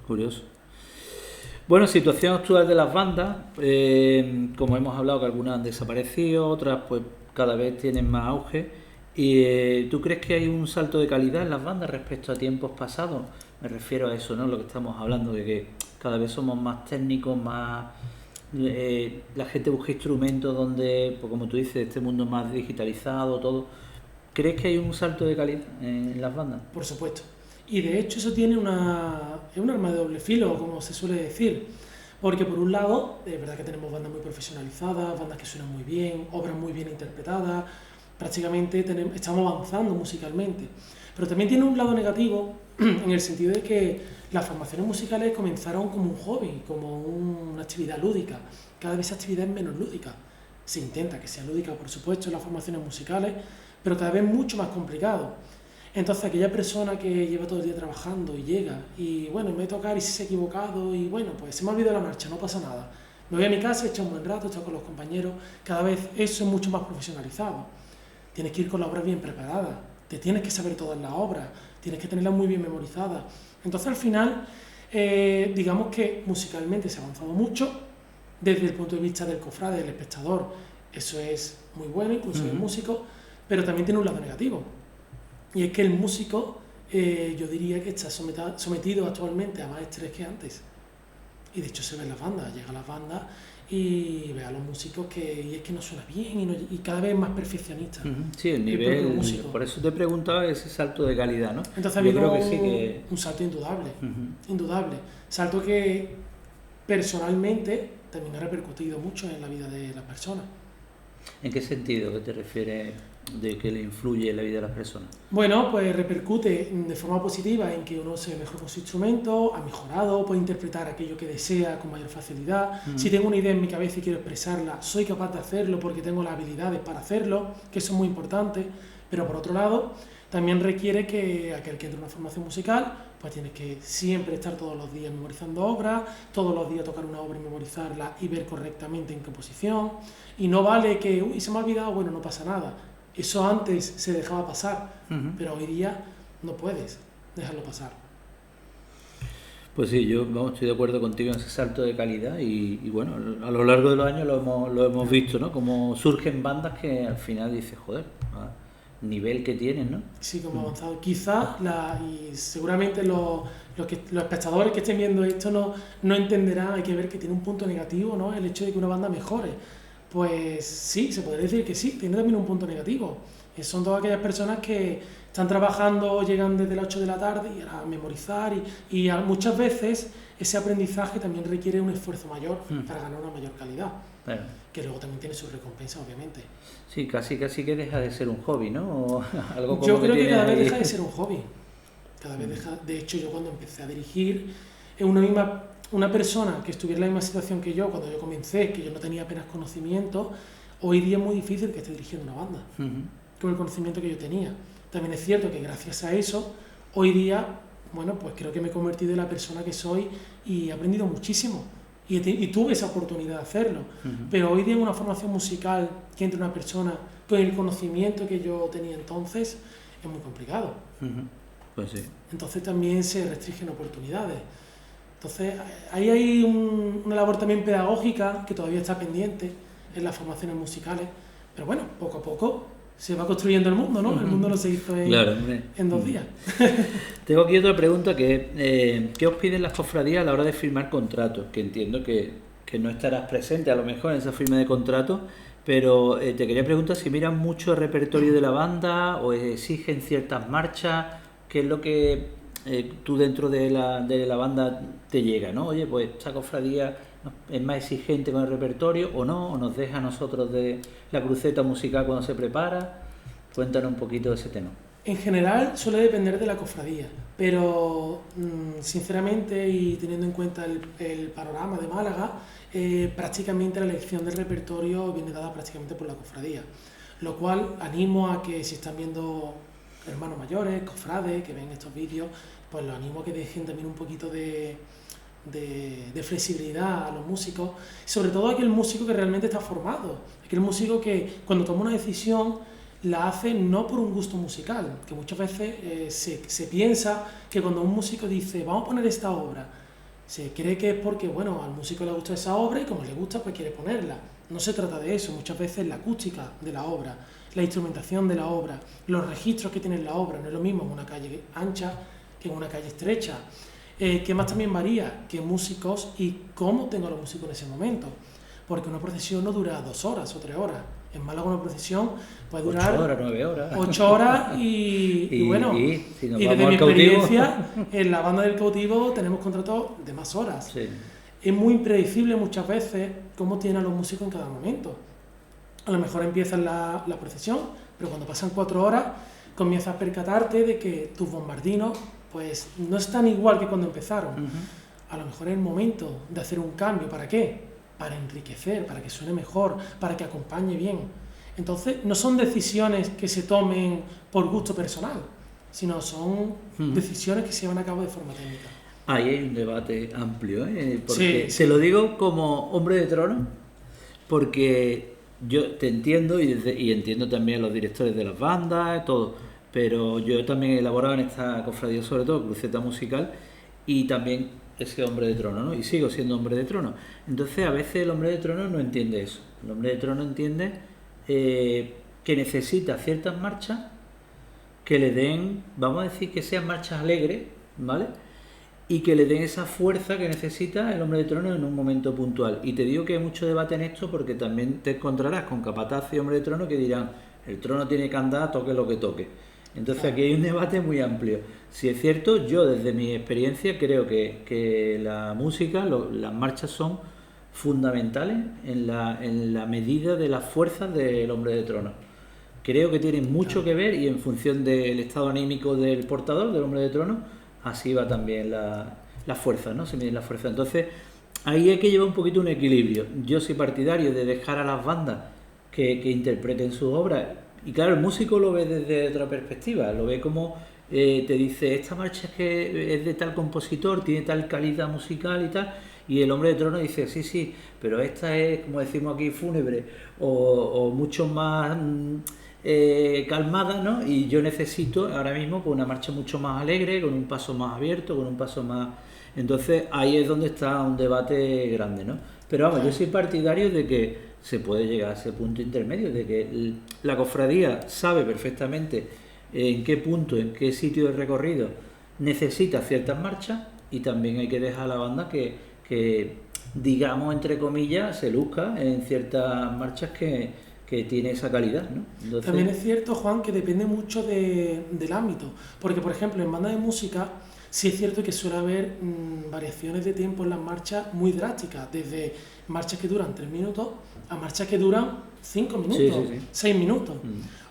Curioso. Bueno, situación actual de las bandas, como hemos hablado que algunas han desaparecido, otras pues cada vez tienen más auge. ¿Y tú crees que hay un salto de calidad en las bandas respecto a tiempos pasados? Me refiero a eso, ¿no? Lo que estamos hablando, de que cada vez somos más técnicos, más la gente busca instrumentos donde, pues como tú dices, este mundo más digitalizado, todo. ¿Crees que hay un salto de calidad en las bandas? Por supuesto. Y de hecho eso tiene es un arma de doble filo, como se suele decir, porque por un lado, es verdad que tenemos bandas muy profesionalizadas, bandas que suenan muy bien, obras muy bien interpretadas, prácticamente estamos avanzando musicalmente, pero también tiene un lado negativo en el sentido de que las formaciones musicales comenzaron como un hobby, como una actividad lúdica, cada vez esa actividad es menos lúdica, se intenta que sea lúdica por supuesto en las formaciones musicales, pero cada vez mucho más complicado. Entonces aquella persona que lleva todo el día trabajando y llega y bueno, me voy a tocar y si se ha equivocado y bueno, pues se me ha olvidado la marcha, no pasa nada. Me voy a mi casa, echo un buen rato, estoy con los compañeros, cada vez eso es mucho más profesionalizado. Tienes que ir con la obra bien preparada, te tienes que saber todas las obras, tienes que tenerlas muy bien memorizadas. Entonces al final, digamos que musicalmente se ha avanzado mucho desde el punto de vista del cofrade, del espectador. Eso es muy bueno, incluso el músico, pero también tiene un lado negativo. Y es que el músico, yo diría que está sometido actualmente a más estrés que antes. Y de hecho se ve en las bandas, llega a las bandas y ve a los músicos y es que no suena bien y cada vez más perfeccionista. Sí, el nivel, por eso te preguntaba ese salto de calidad, ¿no? Entonces ha habido un salto indudable, indudable. Salto que personalmente también ha repercutido mucho en la vida de las personas. ¿En qué sentido te refieres de que le influye en la vida de las personas? Bueno, pues repercute de forma positiva en que uno se ve mejor con su instrumento, ha mejorado, puede interpretar aquello que desea con mayor facilidad. Si tengo una idea en mi cabeza y quiero expresarla, soy capaz de hacerlo porque tengo las habilidades para hacerlo, que eso es muy importante. Pero por otro lado, también requiere que aquel que entre en una formación musical, pues tiene que siempre estar todos los días memorizando obras, todos los días tocar una obra y memorizarla y ver correctamente en qué posición. Y no vale que, uy, se me ha olvidado, bueno, no pasa nada. Eso antes se dejaba pasar, pero hoy día no puedes dejarlo pasar. Pues sí, yo estoy de acuerdo contigo en ese salto de calidad y bueno, a lo largo de los años lo hemos visto, ¿no? Como surgen bandas que al final dices, joder, nivel que tienen, ¿no? Sí, como ha avanzado. Quizás, y seguramente los espectadores que estén viendo esto no entenderán, hay que ver que tiene un punto negativo, ¿no? El hecho de que una banda mejore. Pues sí, se podría decir que sí, tiene también un punto negativo. Son todas aquellas personas que están trabajando, llegan desde las 8 de la tarde y a memorizar y muchas veces ese aprendizaje también requiere un esfuerzo mayor para ganar una mayor calidad, que luego también tiene su recompensa, obviamente. Sí, casi que deja de ser un hobby, ¿no? O algo como yo creo que cada vez deja de ser un hobby. Cada vez deja. De hecho, yo cuando empecé a dirigir, una persona que estuviera en la misma situación que yo, cuando yo comencé, que yo no tenía apenas conocimiento, hoy día es muy difícil que esté dirigiendo una banda, con el conocimiento que yo tenía. También es cierto que gracias a eso, hoy día, bueno, pues creo que me he convertido en la persona que soy y he aprendido muchísimo. Y tuve esa oportunidad de hacerlo. Pero hoy día en una formación musical que entre una persona con el conocimiento que yo tenía entonces, es muy complicado. Pues sí. Entonces también se restringen oportunidades. Entonces, ahí hay una labor también pedagógica que todavía está pendiente en las formaciones musicales, pero bueno, poco a poco se va construyendo el mundo, ¿no? El mundo no se hizo en 2 días. Tengo aquí otra pregunta que ¿qué os piden las cofradías a la hora de firmar contratos? Que entiendo que no estarás presente a lo mejor en esa firma de contratos, pero te quería preguntar si miran mucho el repertorio de la banda o exigen ciertas marchas, qué es lo que tú dentro de la banda te llega, ¿no? Oye, pues esta cofradía es más exigente con el repertorio o no, o nos deja a nosotros de la cruceta musical cuando se prepara. Cuéntanos un poquito de ese tema. En general suele depender de la cofradía, pero sinceramente y teniendo en cuenta el panorama de Málaga, prácticamente la elección del repertorio viene dada prácticamente por la cofradía, lo cual animo a que si están viendo hermanos mayores, cofrades, que ven estos vídeos, pues los animo a que dejen también un poquito de flexibilidad a los músicos, sobre todo a aquel músico que realmente está formado, aquel músico que cuando toma una decisión la hace no por un gusto musical, que muchas veces se piensa que cuando un músico dice vamos a poner esta obra, se cree que es porque bueno, al músico le gusta esa obra y como le gusta pues quiere ponerla. No se trata de eso, muchas veces la acústica de la obra, la instrumentación de la obra, los registros que tiene la obra, no es lo mismo en una calle ancha que en una calle estrecha. ¿Qué más también varía? ¿Qué músicos y cómo tengo a los músicos en ese momento? Porque una procesión no dura 2 horas o 3 horas. En Málaga una procesión puede durar 8 horas, 9 horas. 8 horas y bueno, si nos y vamos desde mi al cautivo. experiencia, en la banda del cautivo tenemos contratos de más horas. Sí. Es muy impredecible muchas veces cómo tienen a los músicos en cada momento. A lo mejor empiezas la procesión, pero cuando pasan 4 horas comienzas a percatarte de que tus bombardinos pues no están igual que cuando empezaron. A lo mejor es el momento de hacer un cambio. ¿Para qué? Para enriquecer, para que suene mejor, para que acompañe bien. Entonces, no son decisiones que se tomen por gusto personal, sino son decisiones que se llevan a cabo de forma técnica. Ahí hay un debate amplio, porque se lo digo como hombre de trono, porque yo te entiendo y entiendo también a los directores de las bandas, todo, pero yo también he elaborado en esta cofradía, sobre todo, cruceta musical, y también he sido hombre de trono, ¿no? Y sigo siendo hombre de trono. Entonces, a veces el hombre de trono no entiende eso. El hombre de trono entiende que necesita ciertas marchas que le den, vamos a decir que sean marchas alegres, ¿vale? Y que le den esa fuerza que necesita el hombre de trono en un momento puntual. Y te digo que hay mucho debate en esto porque también te encontrarás con capataz y hombre de trono que dirán, el trono tiene que andar, toque lo que toque. Entonces aquí hay un debate muy amplio. Si es cierto, yo desde mi experiencia creo que la música, las marchas son fundamentales en la medida de las fuerzas del hombre de trono. Creo que tienen mucho que ver y en función del estado anímico del portador, del hombre de trono, así va también la fuerza, ¿no? Se mide la fuerza. Entonces, ahí hay que llevar un poquito un equilibrio. Yo soy partidario de dejar a las bandas que interpreten sus obras. Y claro, el músico lo ve desde otra perspectiva, lo ve como te dice, esta marcha es que es de tal compositor, tiene tal calidad musical y tal, y el hombre de trono dice, sí, pero esta es, como decimos aquí, fúnebre, o mucho más calmada, ¿no? Y yo necesito ahora mismo pues, una marcha mucho más alegre, con un paso más abierto, con un paso más... Entonces ahí es donde está un debate grande, ¿no? Pero vamos, yo soy partidario de que se puede llegar a ese punto intermedio, de que la cofradía sabe perfectamente en qué punto, en qué sitio de recorrido necesita ciertas marchas y también hay que dejar a la banda que digamos, entre comillas, se luzca en ciertas marchas que tiene esa calidad, ¿no? Entonces... También es cierto, Juan, que depende mucho del ámbito, porque por ejemplo en banda de música sí es cierto que suele haber variaciones de tiempo en las marchas muy drásticas, desde marchas que duran 3 minutos a marchas que duran 5 minutos, 6 minutos,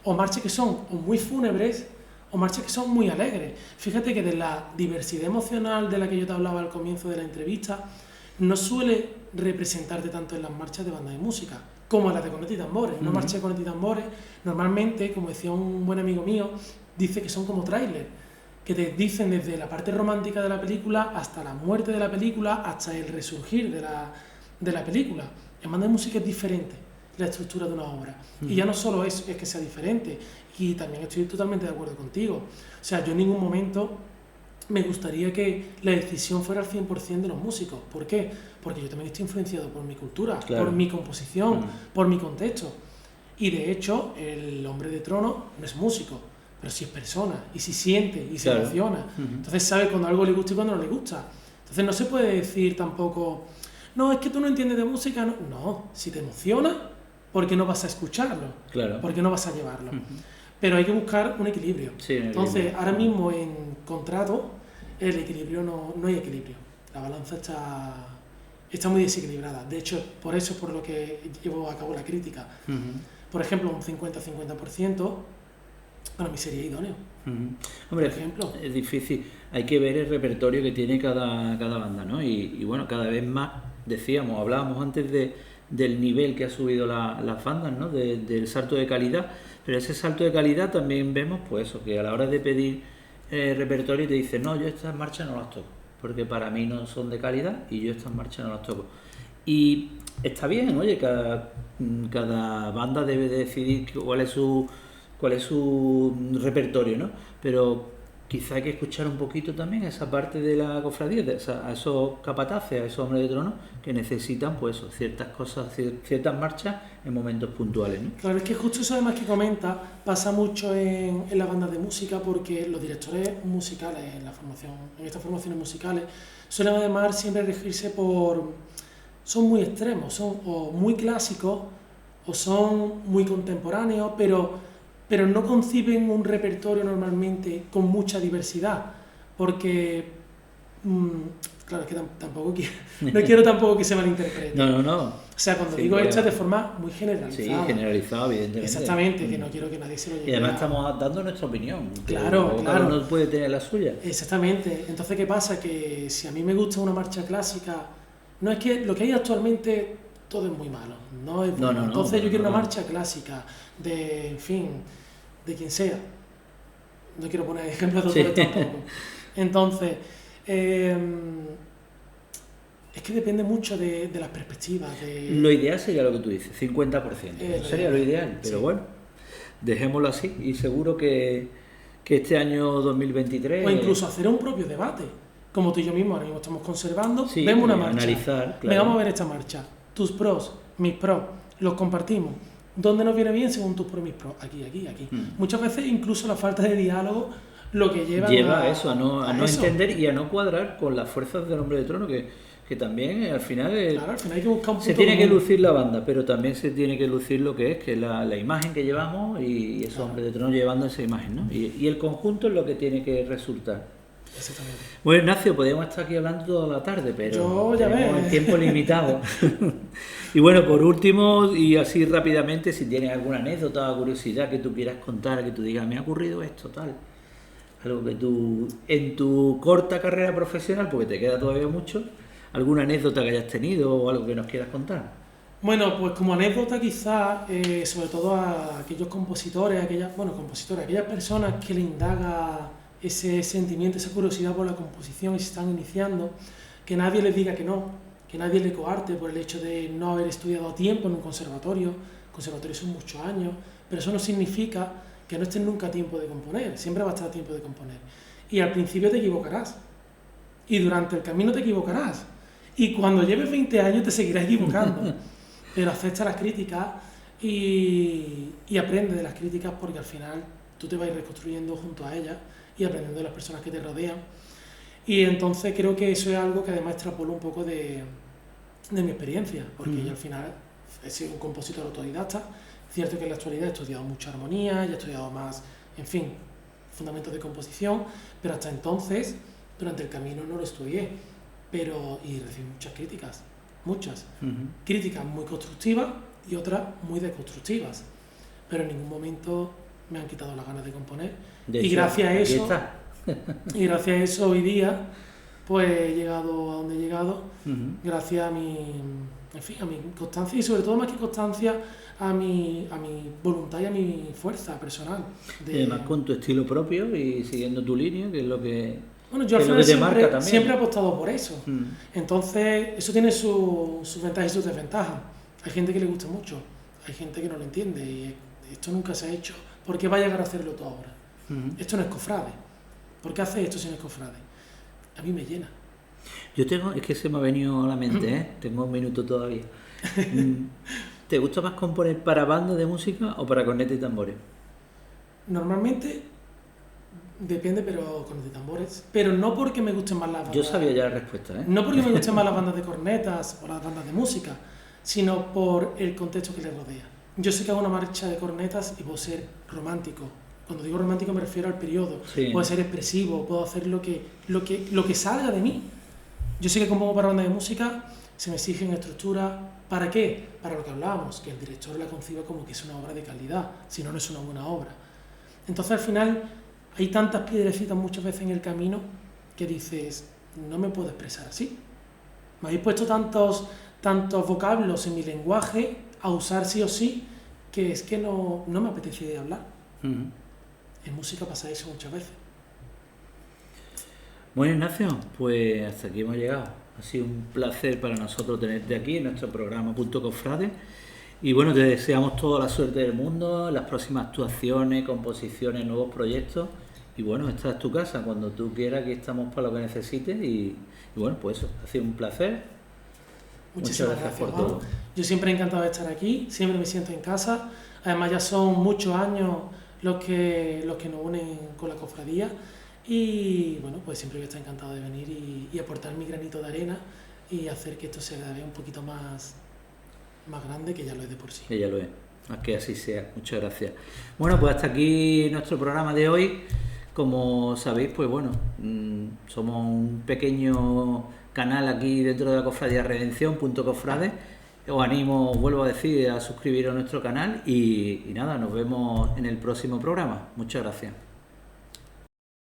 o marchas que son o muy fúnebres o marchas que son muy alegres. Fíjate que de la diversidad emocional de la que yo te hablaba al comienzo de la entrevista, no suele representarte tanto en las marchas de banda de música como en las de cornetas y tambores. Una marcha de cornetas y tambores, normalmente, como decía un buen amigo mío, dice que son como tráiler, que te dicen desde la parte romántica de la película hasta la muerte de la película, hasta el resurgir de la película. En banda de música es diferente la estructura de una obra. Y ya no solo es que sea diferente, y también estoy totalmente de acuerdo contigo. O sea, yo en ningún momento me gustaría que la decisión fuera al 100% de los músicos. ¿Por qué? Porque yo también estoy influenciado por mi cultura, claro, por mi composición, por mi contexto. Y de hecho, el hombre de trono no es músico, pero sí es persona, y sí siente, y se emociona. Entonces sabe cuando algo le gusta y cuando no le gusta. Entonces no se puede decir tampoco, no, es que tú no entiendes de música. No, si te emociona, ¿por qué no vas a escucharlo? Claro. ¿Por qué no vas a llevarlo? Pero hay que buscar un equilibrio. Sí, entonces, ahora mismo en contrato, el equilibrio no hay equilibrio. La balanza está muy desequilibrada. De hecho, por eso es por lo que llevo a cabo la crítica. Por ejemplo, un 50-50% para mí sería idóneo. Hombre, por ejemplo, es difícil. Hay que ver el repertorio que tiene cada banda, ¿no? Y bueno, cada vez más, hablábamos antes del nivel que ha subido las bandas, ¿no? Del salto de calidad. Pero ese salto de calidad también vemos, pues eso, que a la hora de pedir repertorio te dicen, no, yo estas marchas no las toco, porque para mí no son de calidad y yo estas marchas no las toco. Y está bien, oye, cada banda debe decidir cuál es su repertorio, ¿no? Pero quizá hay que escuchar un poquito también esa parte de la cofradía, a esos capataces, a esos hombres de trono que necesitan pues eso, ciertas cosas, ciertas marchas en momentos puntuales, ¿no? Claro, es que justo eso además que comenta pasa mucho en las bandas de música, porque los directores musicales en estas formaciones musicales suelen además siempre regirse son muy extremos, son o muy clásicos o son muy contemporáneos, pero no conciben un repertorio normalmente con mucha diversidad, porque, claro, es que tampoco no quiero tampoco que se malinterprete. No. O sea, cuando digo esto es de forma muy generalizada. Sí, generalizada, evidentemente. Exactamente, que no quiero que nadie se lo lleve. Y además estamos dando nuestra opinión. Claro. Cada uno puede tener la suya. Exactamente. Entonces, ¿qué pasa? Que si a mí me gusta una marcha clásica, no es que lo que hay actualmente todo es muy malo, no es No, bueno. no, no, Entonces yo quiero no. una marcha clásica, en fin, de quien sea. No quiero poner ejemplos de autores tampoco. Entonces, es que depende mucho de las perspectivas. Lo ideal sería lo que tú dices, 50%. Sería lo ideal, pero sí. bueno, dejémoslo así y seguro que este año 2023... O incluso hacer un propio debate. Como tú y yo mismo ahora mismo estamos conservando, sí, vemos una marcha. analizar, claro. Venga, vamos a ver esta marcha. Tus pros, mis pros, los compartimos. ¿Dónde nos viene bien según tus pros y mis pros? Aquí. Muchas veces incluso la falta de diálogo lo que lleva a eso, a no entender y a no cuadrar con las fuerzas del Hombre de Trono, que también al final, claro, al final hay que buscar un punto se tiene que común. lucir la banda, pero también se tiene que lucir lo que es la imagen que llevamos y esos Hombres de Trono llevando esa imagen, ¿no? Y el conjunto es lo que tiene que resultar. Exactamente. Bueno, Ignacio, podríamos estar aquí hablando toda la tarde, pero tenemos el tiempo limitado. Y bueno, por último, y así rápidamente, si tienes alguna anécdota o curiosidad que tú quieras contar, que tú digas, me ha ocurrido esto, tal. Algo que tú, en tu corta carrera profesional, porque te queda todavía mucho, alguna anécdota que hayas tenido o algo que nos quieras contar. Bueno, pues como anécdota quizás, sobre todo a aquellos compositores, aquellas personas que le indaga ese sentimiento, esa curiosidad por la composición y se están iniciando, que nadie les diga que no, que nadie le coarte por el hecho de no haber estudiado a tiempo en un conservatorio. Conservatorios son muchos años, pero eso no significa que no estés nunca a tiempo de componer, siempre va a estar a tiempo de componer. Y al principio te equivocarás, y durante el camino te equivocarás, y cuando lleves 20 años te seguirás equivocando, pero acepta las críticas y aprende de las críticas, porque al final tú te vas a ir reconstruyendo junto a ellas y aprendiendo de las personas que te rodean. Y entonces creo que eso es algo que además extrapolo un poco de mi experiencia, porque yo al final he sido un compositor autodidacta. Cierto que en la actualidad he estudiado mucha armonía, ya he estudiado más, en fin, fundamentos de composición, pero hasta entonces, durante el camino no lo estudié, y recibí muchas críticas, muchas. Críticas muy constructivas y otras muy deconstructivas, pero en ningún momento me han quitado las ganas de componer. Y gracias a eso hoy día pues he llegado a donde he llegado, gracias a mi constancia y sobre todo más que constancia a mi voluntad y a mi fuerza personal. Y además con tu estilo propio y siguiendo tu línea, que es lo que, bueno, yo al final siempre he apostado por eso. Entonces eso tiene sus ventajas y sus desventajas. Hay gente que le gusta mucho, hay gente que no lo entiende y esto nunca se ha hecho. ¿Por qué va a llegar a hacerlo tú ahora? Esto no es cofrade. ¿Por qué haces esto si no es cofrade? A mí me llena. Es que se me ha venido a la mente, tengo un minuto todavía. ¿Te gusta más componer para bandas de música o para cornetas y tambores? Normalmente depende, pero cornetas y tambores. Pero no porque me gusten más las bandas. Yo sabía ya la respuesta, No porque me gusten más las bandas de cornetas o las bandas de música, sino por el contexto que les rodea. Yo sé que hago una marcha de cornetas y puedo ser romántico. Cuando digo romántico me refiero al periodo. Sí. Puedo ser expresivo, puedo hacer lo que salga de mí. Yo sé que compongo para bandas de música, se me exigen estructuras. ¿Para qué? Para lo que hablábamos, que el director la conciba como que es una obra de calidad, si no, no es una buena obra. Entonces al final hay tantas piedrecitas muchas veces en el camino que dices, no me puedo expresar así. Me habéis puesto tantos vocablos en mi lenguaje a usar sí o sí, que es que no me apetece hablar. En música pasa eso muchas veces. Bueno, Ignacio, pues hasta aquí hemos llegado. Ha sido un placer para nosotros tenerte aquí en nuestro programa Punto Cofrade. Y bueno, te deseamos toda la suerte del mundo en las próximas actuaciones, composiciones, nuevos proyectos. Y bueno, esta es tu casa, cuando tú quieras, aquí estamos para lo que necesites. Y bueno, pues eso, ha sido un placer. Muchas gracias por todo. Yo siempre he encantado de estar aquí, siempre me siento en casa. Además ya son muchos años los que nos unen con la cofradía. Y bueno, pues siempre voy a estar encantado de venir y aportar mi granito de arena y hacer que esto se vea un poquito más grande, que ya lo es de por sí. Que ya lo es, que así sea. Muchas gracias. Bueno, pues hasta aquí nuestro programa de hoy. Como sabéis, pues bueno, somos un pequeño canal aquí dentro de la Cofradía Redención, Punto Cofrade. Os animo, vuelvo a decir, a suscribiros a nuestro canal y nada, nos vemos en el próximo programa. Muchas gracias.